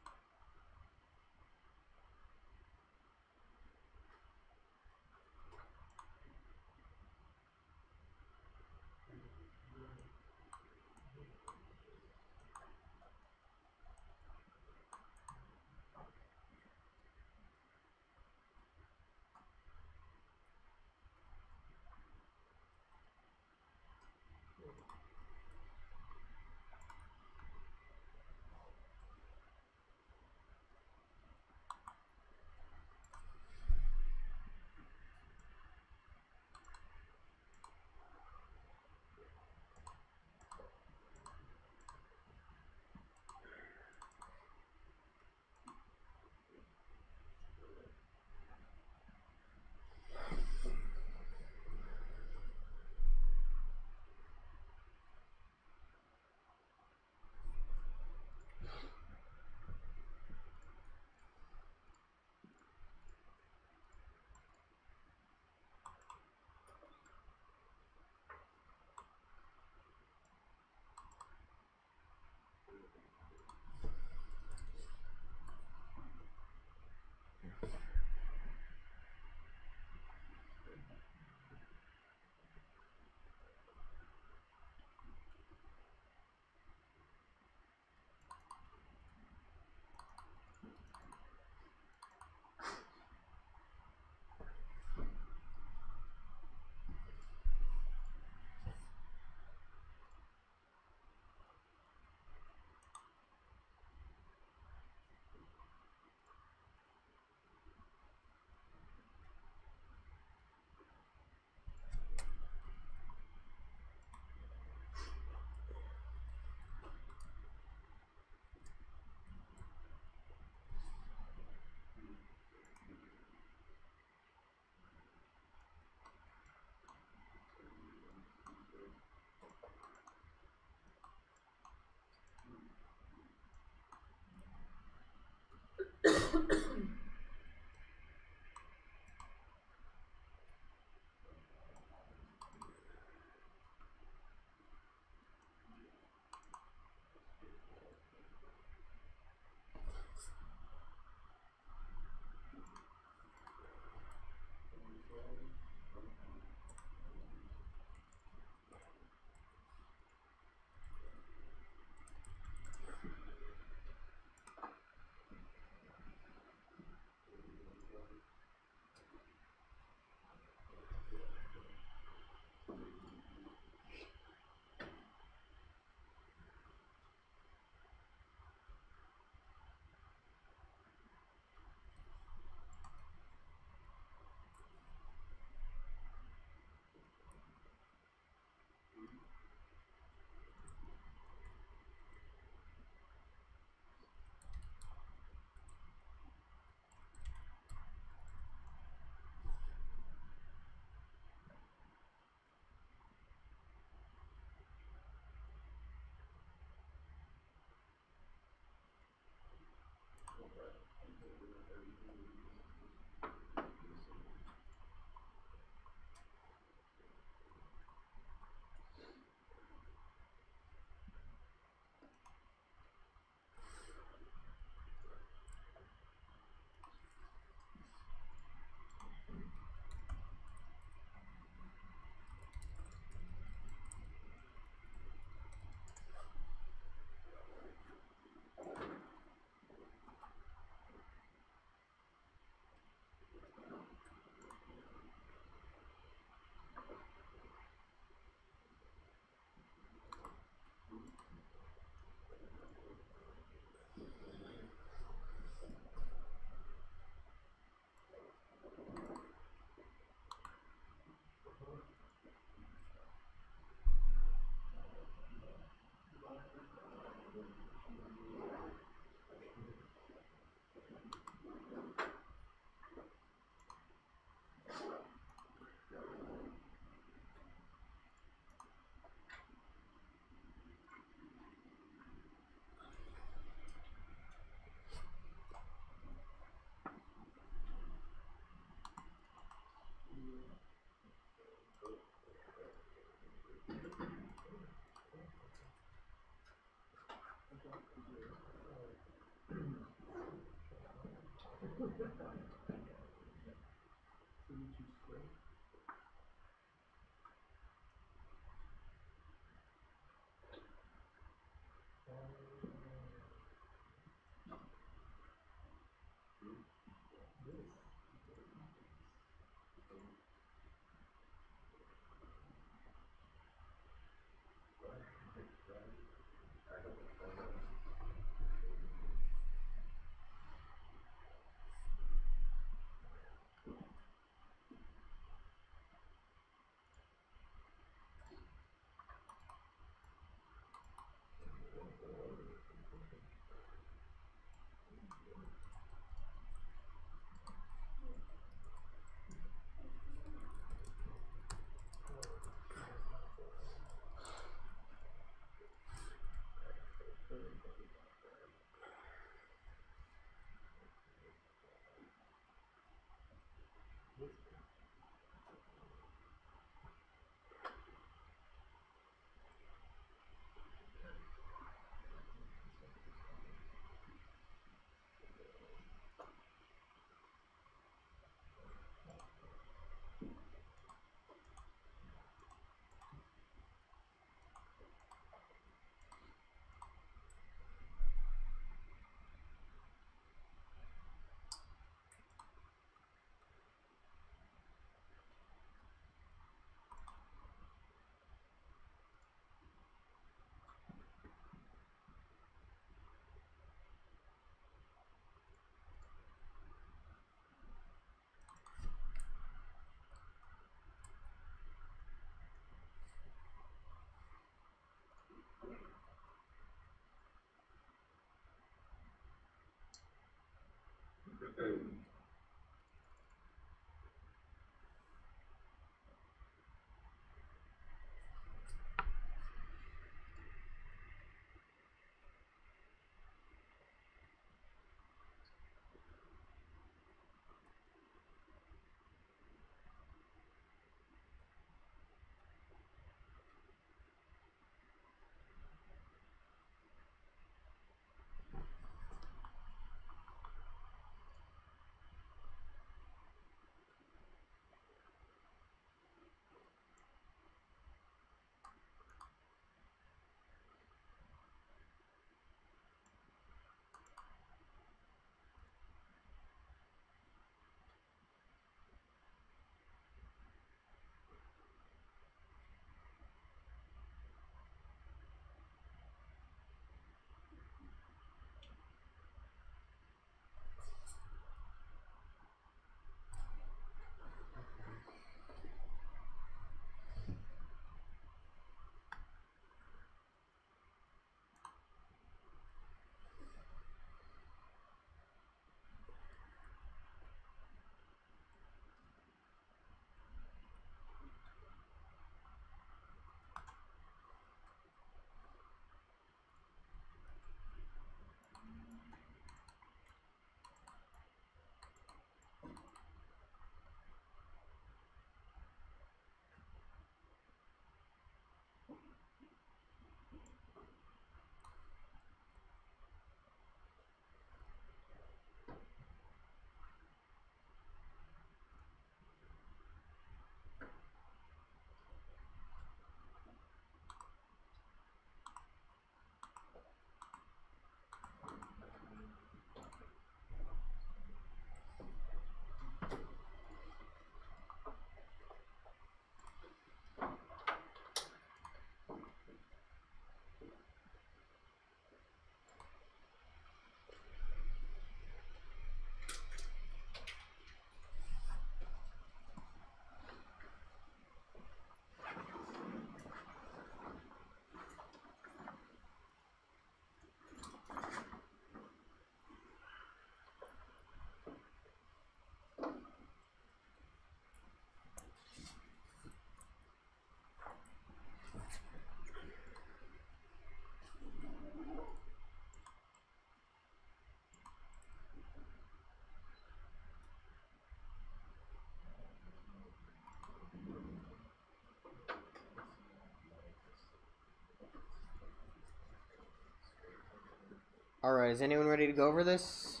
Alright, is anyone ready to go over this?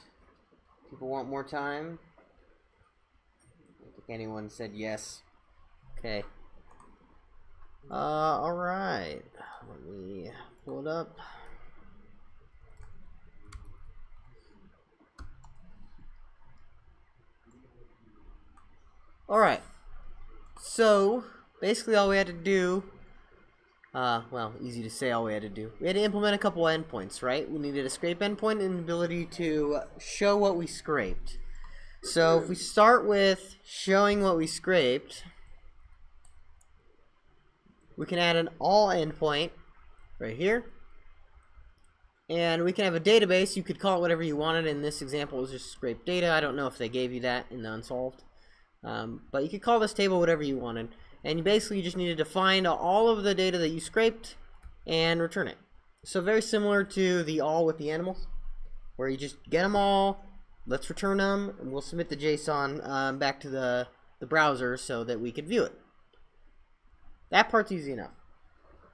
People want more time? I don't think anyone said yes. Okay. Alright. Let me pull it up. Alright. So, basically all we had to do, well, easy to say all we had to do. We had to implement a couple endpoints, right? We needed a scrape endpoint and the ability to show what we scraped. So if we start with showing what we scraped, we can add an all endpoint right here. And we can have a database. You could call it whatever you wanted. In this example, it was just scrape data. I don't know if they gave you that in the unsolved. But you could call this table whatever you wanted. And basically, you just needed to find all of the data that you scraped and return it. So very similar to the all with the animals, where you just get them all, let's return them, and we'll submit the JSON back to the browser so that we could view it. That part's easy enough.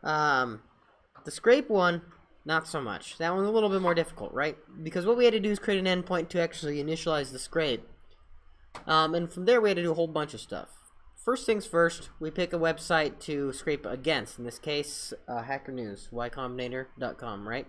The scrape one, not so much. That one's a little bit more difficult, right? Because what we had to do is create an endpoint to actually initialize the scrape. And from there we had to do a whole bunch of stuff. First things first, we pick a website to scrape against. In this case, Hacker News, ycombinator.com, right?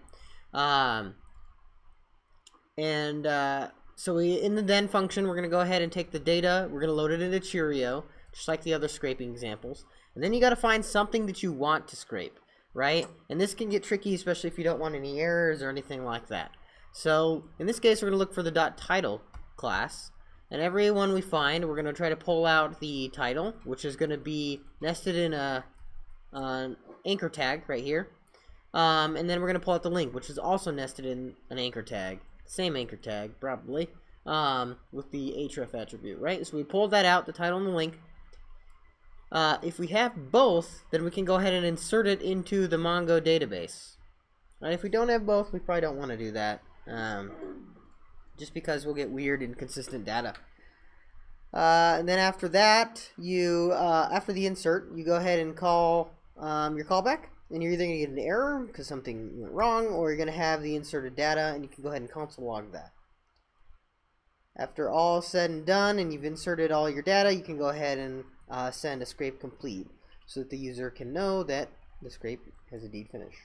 So in the then function, we're going to go ahead and take the data, we're going to load it into Cheerio, just like the other scraping examples. And then you got to find something that you want to scrape, right? And this can get tricky, especially if you don't want any errors or anything like that. So in this case, we're going to look for the .title class. And every one we find, we're going to try to pull out the title, which is going to be nested in an anchor tag right here. And then we're going to pull out the link, which is also nested in an anchor tag. Same anchor tag, probably, with the href attribute, right? So we pulled that out, the title and the link. If we have both, then we can go ahead and insert it into the Mongo database. Right? If we don't have both, we probably don't want to do that. Just because we'll get weird inconsistent data. And then after that, after the insert, you go ahead and call your callback, and you're either going to get an error because something went wrong, or you're going to have the inserted data, and you can go ahead and console log that. After all said and done, and you've inserted all your data, you can go ahead and send a scrape complete, so that the user can know that the scrape has indeed finished.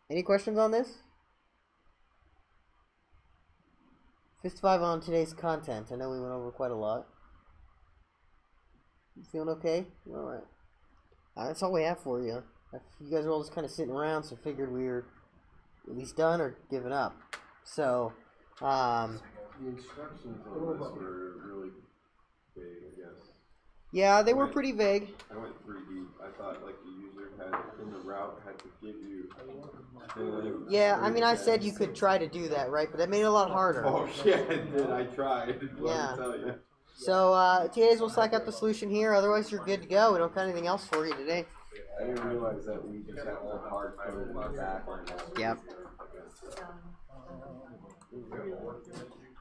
Any questions on this? Fist 5 on today's content. I know we went over quite a lot. You feeling okay? Alright. That's all we have for you. You guys are all just kind of sitting around, so I figured we were at least done or giving up. So, The instructions on this were really vague, I guess. yeah, they were pretty vague. I went 3 deep. I thought like the user had in the route had to give you. Yeah, I mean, I said you could try to do that, right? But that made it a lot harder. Oh yeah, it did. I tried. Yeah. Let me tell you. So, TAs will slack out the solution here. Otherwise, you're good to go. We don't got anything else for you today. I didn't realize that we just have the hard code in the back. Yep.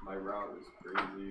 My route was crazy.